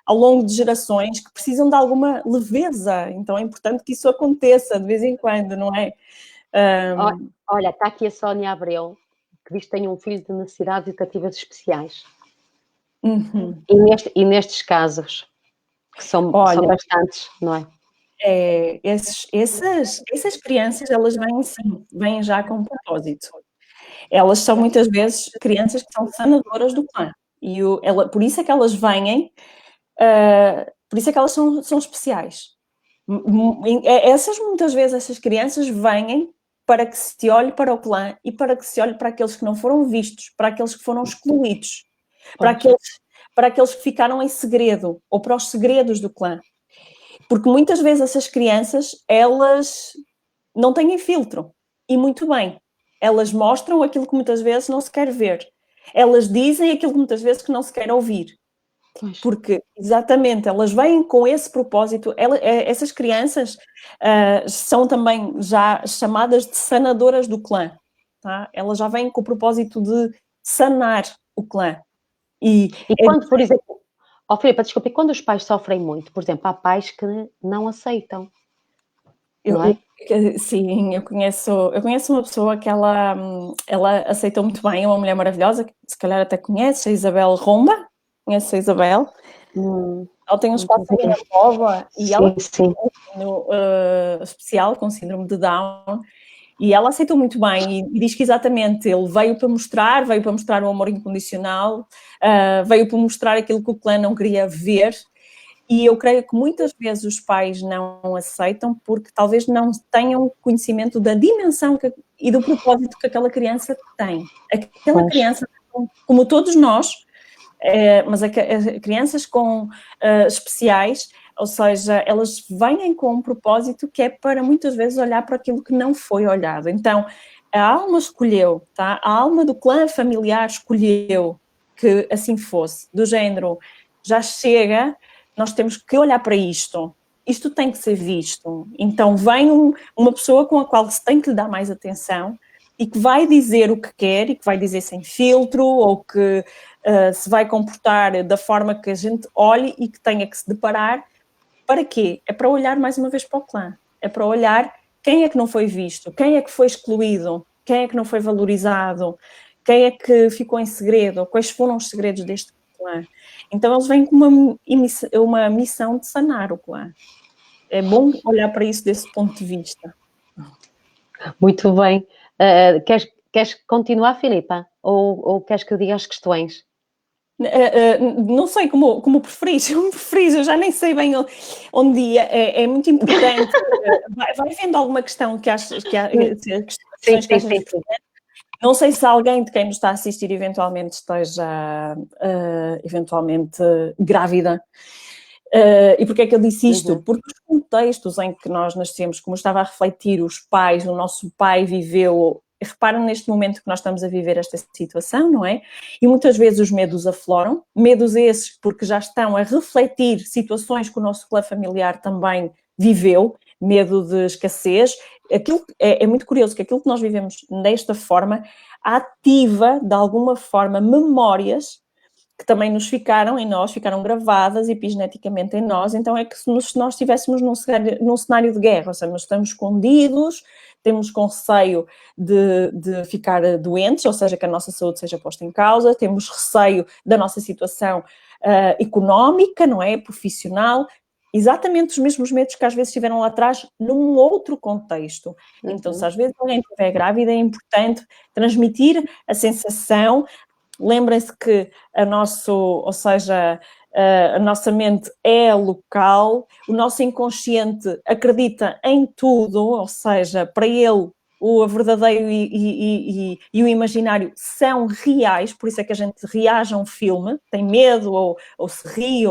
ao longo de gerações que precisam de alguma leveza, então é importante que isso aconteça de vez em quando, não é? Olha, está aqui a Sónia Abreu, que diz que tem um filho de necessidades educativas especiais. E nestes casos, que são bastantes, não é? Essas crianças, elas vêm já com um propósito. Elas são muitas vezes crianças que são sanadoras do clã. E por isso é que elas vêm, por isso é que elas são especiais. Essas, muitas vezes, essas crianças vêm para que se olhe para o clã e para que se olhe para aqueles que não foram vistos, para aqueles que foram excluídos, para aqueles que ficaram em segredo, ou para os segredos do clã. Porque muitas vezes essas crianças, elas não têm filtro. E muito bem. Elas mostram aquilo que muitas vezes não se quer ver. Elas dizem aquilo que muitas vezes que não se quer ouvir. Porque, exatamente, elas vêm com esse propósito. Essas crianças são também já chamadas de sanadoras do clã. Tá? Elas já vêm com o propósito de sanar o clã. E quando, por exemplo, Filipa, desculpa, e quando os pais sofrem muito, por exemplo, há pais que não aceitam, não é? Sim, eu conheço uma pessoa que ela aceitou muito bem, é uma mulher maravilhosa, que se calhar até conhece, a Isabel Romba. Conhece a Isabel? Ela tem um espaço aí na Póvoa e ela tem um especial com síndrome de Down. E ela aceitou muito bem e diz que exatamente ele veio para mostrar o amor incondicional, veio para mostrar aquilo que o clã não queria ver. E eu creio que muitas vezes os pais não aceitam porque talvez não tenham conhecimento da dimensão e do propósito que aquela criança tem. Aquela criança, como todos nós, mas crianças especiais, ou seja, elas vêm com um propósito que é para muitas vezes olhar para aquilo que não foi olhado. Então, a alma escolheu, tá? A alma do clã familiar escolheu que assim fosse, do género, já chega, nós temos que olhar para isto tem que ser visto. Então, vem uma pessoa com a qual se tem que lhe dar mais atenção e que vai dizer o que quer e que vai dizer sem filtro ou que se vai comportar da forma que a gente olhe e que tenha que se deparar. Para quê? É para olhar mais uma vez para o clã. É para olhar quem é que não foi visto, quem é que foi excluído, quem é que não foi valorizado, quem é que ficou em segredo, quais foram os segredos deste clã. Então, eles vêm com uma missão de sanar o clã. É bom olhar para isso desse ponto de vista. Muito bem. Queres continuar, Filipa? Ou queres que eu diga as questões? Não sei como preferis, eu já nem sei bem onde ia. É muito importante. Vai vendo alguma questão que achas que questões que achas importantes. Não sei se alguém de quem nos está a assistir eventualmente esteja eventualmente grávida. E porquê é que eu disse isto? Porque os contextos em que nós nascemos, como eu estava a refletir, os pais, o nosso pai viveu. Reparam neste momento que nós estamos a viver esta situação, não é? E muitas vezes os medos afloram, medos esses porque já estão a refletir situações que o nosso clã familiar também viveu, medo de escassez. Aquilo é muito curioso que aquilo que nós vivemos desta forma ativa, de alguma forma, memórias que também nos ficaram em nós, ficaram gravadas epigeneticamente em nós. Então é que se nós estivéssemos num cenário de guerra, ou seja, nós estamos escondidos, temos com receio de ficar doentes, ou seja, que a nossa saúde seja posta em causa, temos receio da nossa situação económica, não é? Profissional, exatamente os mesmos medos que às vezes estiveram lá atrás num outro contexto. Então, se às vezes alguém estiver grávida, é importante transmitir a sensação. Lembrem-se que a nossa mente é local, o nosso inconsciente acredita em tudo, ou seja, para ele o verdadeiro e o imaginário são reais, por isso é que a gente reage a um filme, tem medo ou se ri,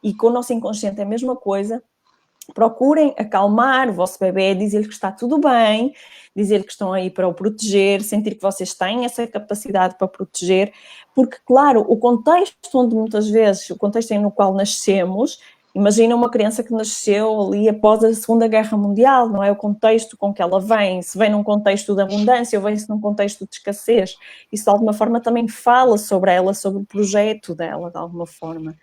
e com o nosso inconsciente é a mesma coisa. Procurem acalmar o vosso bebê, dizer-lhe que está tudo bem, dizer que estão aí para o proteger, sentir que vocês têm essa capacidade para proteger, porque, claro, o contexto onde muitas vezes, o contexto no qual nascemos, imagina uma criança que nasceu ali após a Segunda Guerra Mundial, não é? O contexto com que ela vem, se vem num contexto de abundância ou vem-se num contexto de escassez, isso de alguma forma também fala sobre ela, sobre o projeto dela, de alguma forma.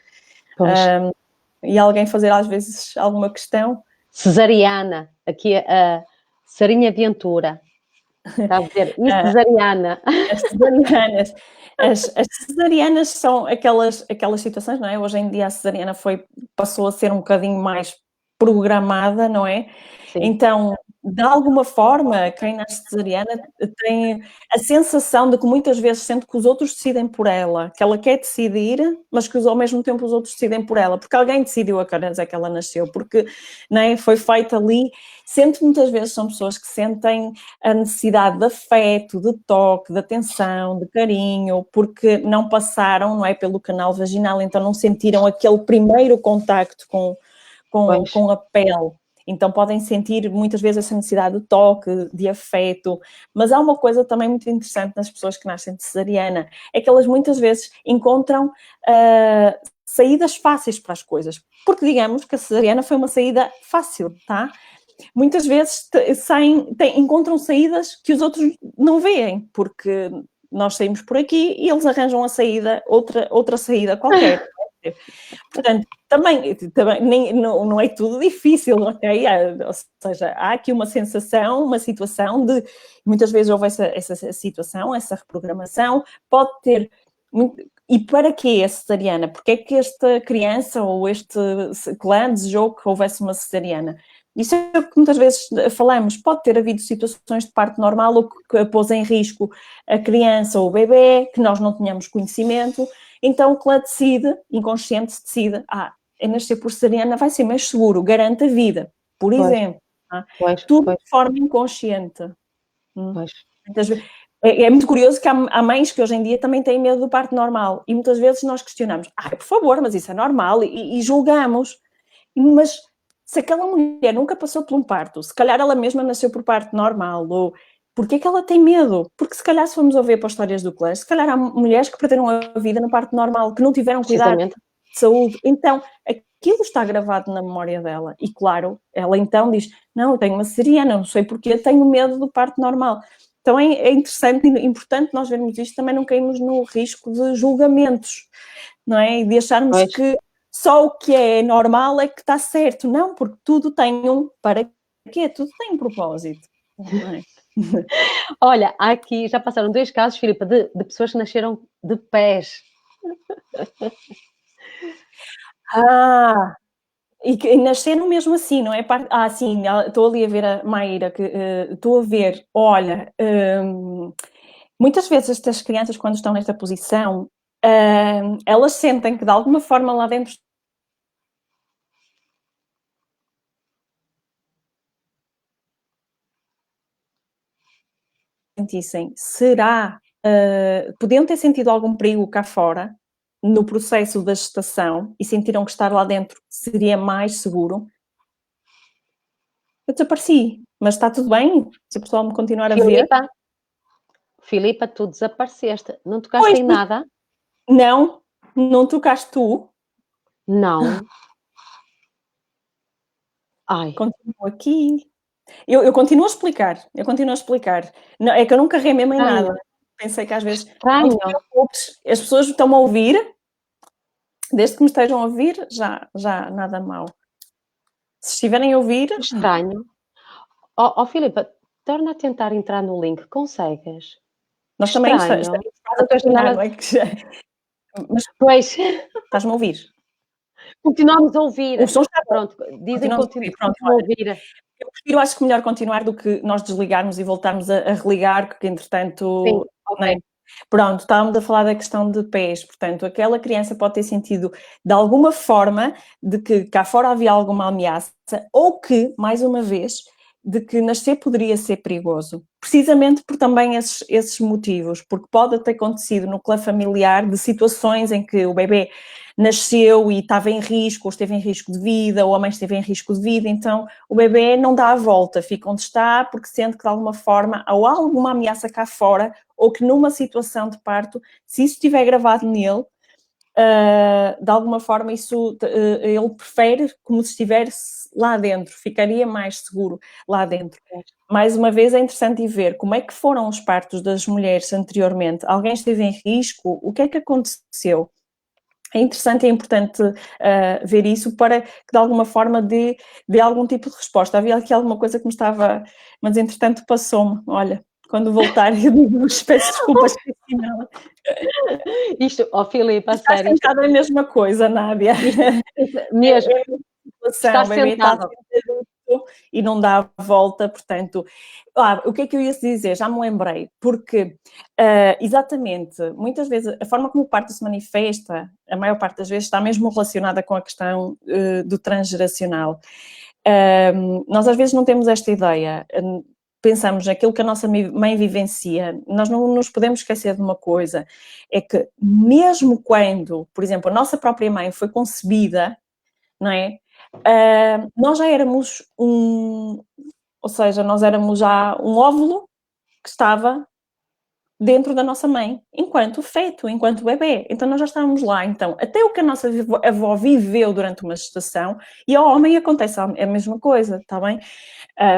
E alguém fazer às vezes alguma questão. Cesariana, aqui a Sarinha Ventura. Está a dizer, e cesariana? As cesarianas são aquelas situações, não é? Hoje em dia a cesariana passou a ser um bocadinho mais programada, não é? Sim. Então, de alguma forma, quem nasce cesariana tem a sensação de que muitas vezes sente que os outros decidem por ela, que ela quer decidir, mas que ao mesmo tempo os outros decidem por ela, porque alguém decidiu a que horas é que ela nasceu, porque né, foi feito ali. Sente muitas vezes são pessoas que sentem a necessidade de afeto, de toque, de atenção, de carinho, porque não passaram, não é, pelo canal vaginal, então não sentiram aquele primeiro contacto com a pele. Então podem sentir muitas vezes essa necessidade de toque, de afeto, mas há uma coisa também muito interessante nas pessoas que nascem de cesariana, é que elas muitas vezes encontram saídas fáceis para as coisas, porque digamos que a cesariana foi uma saída fácil, tá? Muitas vezes encontram saídas que os outros não veem, porque nós saímos por aqui e eles arranjam a saída, outra saída qualquer. Portanto, também não é tudo difícil, ok? Ou seja, há aqui uma sensação, uma situação de, muitas vezes houve essa situação, essa reprogramação, pode ter... E para que a cesariana? Porque é que esta criança ou este clã desejou que houvesse uma cesariana? Isso é o que muitas vezes falamos. Pode ter havido situações de parto normal ou que pôs em risco a criança ou o bebê, que nós não tínhamos conhecimento. Então o clã decide, inconsciente decide, nascer por cesariana vai ser mais seguro, garante a vida, por exemplo. Tudo de forma inconsciente. Muitas vezes, é muito curioso que há mães que hoje em dia também têm medo do parto normal e muitas vezes nós questionamos, por favor, mas isso é normal e julgamos. Mas se aquela mulher nunca passou por um parto, se calhar ela mesma nasceu por parto normal, ou porquê é que ela tem medo? Porque se calhar se formos a ver para as histórias do clã, se calhar há mulheres que perderam a vida no parto normal, que não tiveram cuidado de saúde. Então, aquilo está gravado na memória dela. E claro, ela então diz, não, eu tenho uma cesariana, não sei porquê, tenho medo do parto normal. Então é interessante e importante nós vermos isto, também não caímos no risco de julgamentos, não é? E de acharmos que só o que é normal é que está certo. Não, porque tudo tem um para quê? Tudo tem um propósito. Não é? Olha, aqui já passaram 2 casos, Filipa, de pessoas que nasceram de pés. E nasceram mesmo assim, não é? Sim, estou ali a ver a Maíra, que estou a ver, olha, muitas vezes estas crianças quando estão nesta posição, elas sentem que de alguma forma lá dentro sentissem, podiam ter sentido algum perigo cá fora, no processo da gestação, e sentiram que estar lá dentro seria mais seguro. Eu desapareci, mas está tudo bem? Se o pessoal me continuar a ver... Filipa, tu desapareceste, não tocaste em nada? Não tocaste tu? Não. Continuo aqui. Eu continuo a explicar, Não, é que eu não carreguei mesmo em nada. Pensei que às vezes... Não te preocupes, as pessoas estão a ouvir, desde que me estejam a ouvir, já nada mal. Se estiverem a ouvir... Estranho. Filipa, torna a tentar entrar no link, consegues? Nós também estamos a terminar, não é? Mas, pois. Estás-me a ouvir? Continuamos a ouvir. O som está pronto. Dizem que continuamos a ouvir. Eu prefiro, acho que melhor continuar do que nós desligarmos e voltarmos a religar, porque entretanto... Sim, ok. Pronto, estávamos a falar da questão de pés, portanto, aquela criança pode ter sentido de alguma forma de que cá fora havia alguma ameaça ou que, mais uma vez, de que nascer poderia ser perigoso. Precisamente por também esses motivos, porque pode ter acontecido no clã familiar de situações em que o bebê nasceu e estava em risco, ou esteve em risco de vida, ou a mãe esteve em risco de vida, então o bebê não dá a volta, fica onde está porque sente que de alguma forma ou há alguma ameaça cá fora, ou que numa situação de parto, se isso estiver gravado nele, de alguma forma ele prefere como se estivesse lá dentro, ficaria mais seguro lá dentro. Mais uma vez é interessante ver como é que foram os partos das mulheres anteriormente, alguém esteve em risco, o que é que aconteceu? É interessante e é importante ver isso para que de alguma forma dê algum tipo de resposta. Havia aqui alguma coisa que me estava... Mas entretanto passou-me, olha, quando voltar eu digo, peço desculpas. Isto, Filipa, está sério. Está a mesma coisa, Nádia. Mesmo. Está sentado. e não dá volta, portanto... o que é que eu ia dizer? Já me lembrei, porque, exatamente, muitas vezes, a forma como o parto se manifesta, a maior parte das vezes, está mesmo relacionada com a questão do transgeracional. Nós às vezes não temos esta ideia, pensamos naquilo que a nossa mãe vivencia, nós não nos podemos esquecer de uma coisa, é que mesmo quando, por exemplo, a nossa própria mãe foi concebida, não é? Nós já éramos ou seja, nós éramos já um óvulo que estava dentro da nossa mãe, enquanto feto, enquanto bebê. Então nós já estávamos lá. Então, até o que a nossa avó viveu durante uma gestação, e ao homem acontece a mesma coisa, está bem?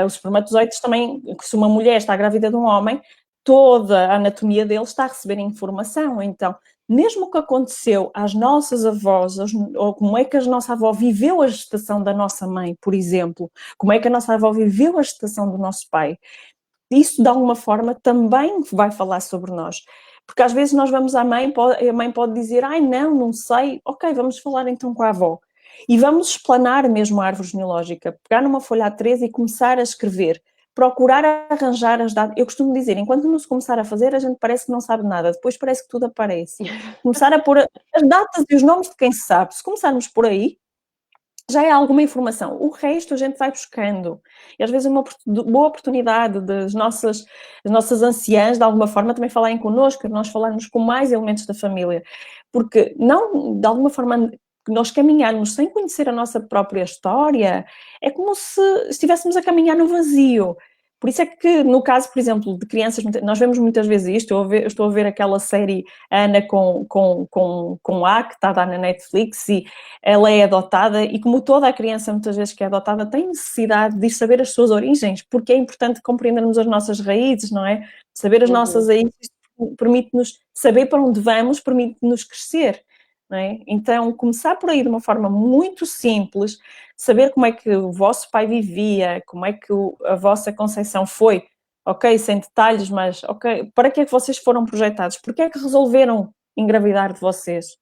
Os espermatozoides também, se uma mulher está grávida de um homem, toda a anatomia dele está a receber informação. Então, mesmo o que aconteceu às nossas avós, ou como é que a nossa avó viveu a gestação da nossa mãe, por exemplo, como é que a nossa avó viveu a gestação do nosso pai, isso de alguma forma também vai falar sobre nós. Porque às vezes nós vamos à mãe, a mãe pode dizer, ai não sei, ok, vamos falar então com a avó. E vamos explanar mesmo a árvore genealógica, pegar numa folha A3 e começar a escrever, procurar arranjar as datas. Eu costumo dizer, enquanto não se começar a fazer, a gente parece que não sabe nada, depois parece que tudo aparece. Começar a pôr as datas e os nomes de quem sabe. Se começarmos por aí, já é alguma informação. O resto a gente vai buscando. E às vezes é uma boa oportunidade das nossas anciãs, de alguma forma, também falarem connosco, nós falarmos com mais elementos da família. Porque não, de alguma forma, nós caminharmos sem conhecer a nossa própria história, é como se estivéssemos a caminhar no vazio. Por isso é que, no caso, por exemplo, de crianças, nós vemos muitas vezes isto, eu estou a ver aquela série Ana com A, que está a dar na Netflix, e ela é adotada, e como toda a criança, muitas vezes que é adotada, tem necessidade de saber as suas origens, porque é importante compreendermos as nossas raízes, não é? Saber as nossas raízes permite-nos saber para onde vamos, permite-nos crescer. Não é? Então, começar por aí de uma forma muito simples, saber como é que o vosso pai vivia, como é que a vossa concepção foi, ok, sem detalhes, mas ok, para que é que vocês foram projetados? Porquê é que resolveram engravidar de vocês?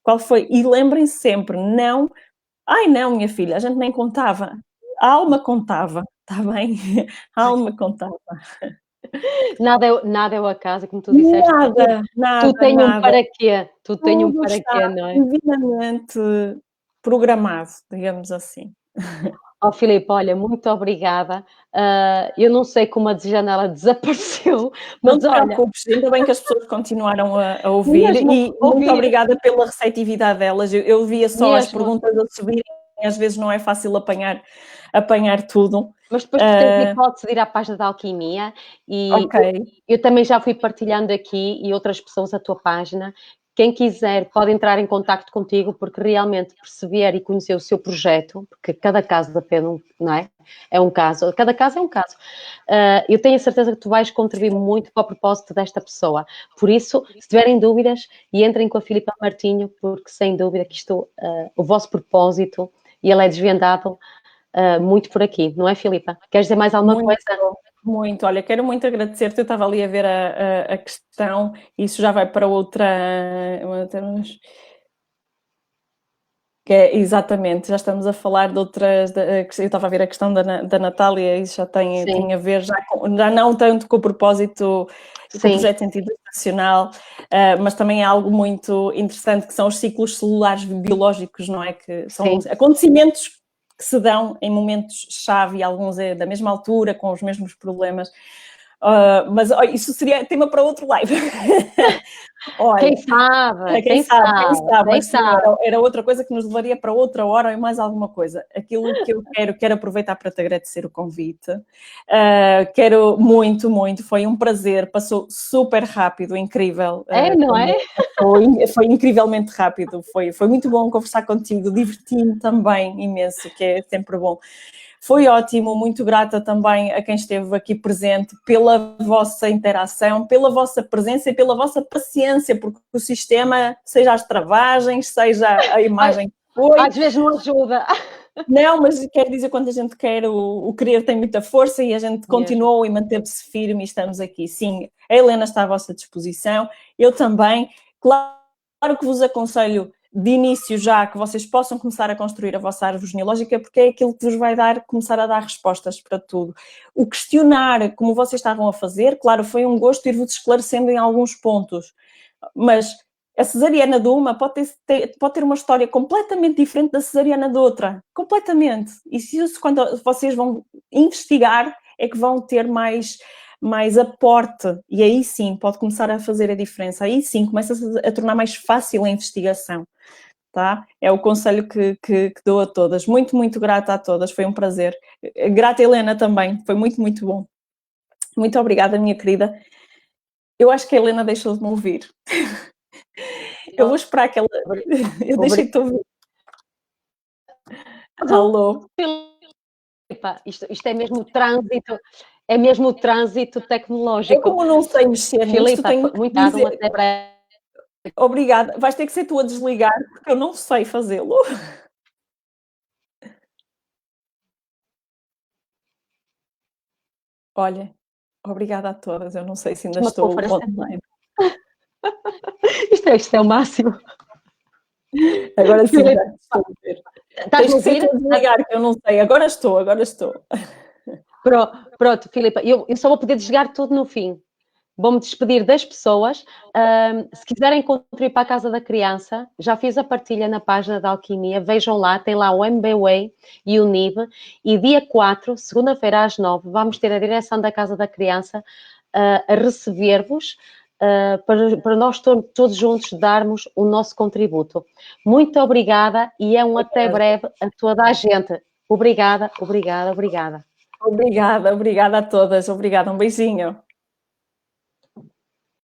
Qual foi? E lembrem-se sempre, não, ai não, minha filha, a gente nem contava, a alma contava, está bem? A alma contava. Nada é o acaso, como tu disseste. Nada, tu tens um para quê? Tu tens um Tudo para está quê, não é? divinamente programado, digamos assim. Filipe, olha, muito obrigada. Eu não sei como a janela desapareceu, Não mas te olha... preocupes, ainda bem que as pessoas continuaram a ouvir Mesmo e ouvir. muito obrigada pela receptividade delas. Eu via só as Mesmo. perguntas a subirem, às vezes não é fácil apanhar tudo. Mas depois tu tens a hipótese de ir à página da Alquimia e eu também já fui partilhando aqui e outras pessoas a tua página. Quem quiser pode entrar em contacto contigo, porque realmente perceber e conhecer o seu projeto, porque cada caso depende, não é? É um caso, cada caso é um caso. Eu tenho a certeza que tu vais contribuir muito para o propósito desta pessoa. Por isso, se tiverem dúvidas, entrem com a Filipa Martinho, porque sem dúvida que isto, o vosso propósito, e ele é desvendado muito por aqui, não é, Filipa? Queres dizer mais alguma coisa? Muito, olha, quero muito agradecer-te, eu estava ali a ver a questão, isso já vai para outra que é, exatamente, já estamos a falar de outras, eu estava a ver a questão da Natália, isso já tem a ver, já não tanto com o propósito, com o projeto de sentido educacional, mas também é algo muito interessante, que são os ciclos celulares biológicos, não é? Que são acontecimentos que se dão em momentos-chave, e alguns é da mesma altura, com os mesmos problemas, mas isso seria tema para outro live. Olha, quem sabe. Era outra coisa que nos levaria para outra hora e mais alguma coisa. Aquilo que eu quero aproveitar para te agradecer o convite. Quero muito, foi um prazer, passou super rápido, incrível. Não é? Foi incrivelmente rápido, foi muito bom conversar contigo, diverti-me também imenso, que é sempre bom. Foi ótimo, muito grata também a quem esteve aqui presente pela vossa interação, pela vossa presença e pela vossa paciência, porque o sistema, seja as travagens, seja a imagem que foi... Às vezes não ajuda. Não, mas quero dizer, quando a gente quer, o querer tem muita força e a gente continuou e manteve-se firme e estamos aqui. Sim, a Helena está à vossa disposição, eu também. Claro que vos aconselho, de início já que vocês possam começar a construir a vossa árvore genealógica, porque é aquilo que vos vai começar a dar respostas para tudo. O questionar, como vocês estavam a fazer, claro, foi um gosto ir-vos esclarecendo em alguns pontos, mas a cesariana de uma pode ter uma história completamente diferente da cesariana de outra, completamente. E isso, quando vocês vão investigar, é que vão ter mais aporte, e aí sim pode começar a fazer a diferença, aí sim começa a tornar mais fácil a investigação, tá? É o conselho que dou a todas. Muito, muito grata a todas, foi um prazer. Grata Helena também, foi muito, muito bom. Muito obrigada, minha querida. Eu acho que a Helena deixou de me ouvir. Eu vou esperar que ela... Eu deixei-te ouvir. Alô? Isto é mesmo o trânsito tecnológico. Eu, como não sei mexer nisto, tenho que muito dizer... até breve. Obrigada. Vais ter que ser tu a desligar, porque eu não sei fazê-lo. Olha, obrigada a todas. Eu não sei se ainda estou online. Isto é o máximo. Agora sim, já estou a ver. Tens que ser tu a desligar, que eu não sei. Agora estou. Pronto, Filipa, eu só vou poder desligar tudo no fim. Vou-me despedir das pessoas. Se quiserem contribuir para a Casa da Criança, já fiz a partilha na página da Alquimia. Vejam lá, tem lá o MBWay e o NIB. E dia 4, segunda-feira às 9, vamos ter a direção da Casa da Criança a receber-vos para nós todos juntos darmos o nosso contributo. Muito obrigada e é um até breve a toda a gente. Obrigada. Obrigada a todas. Obrigada, um beijinho.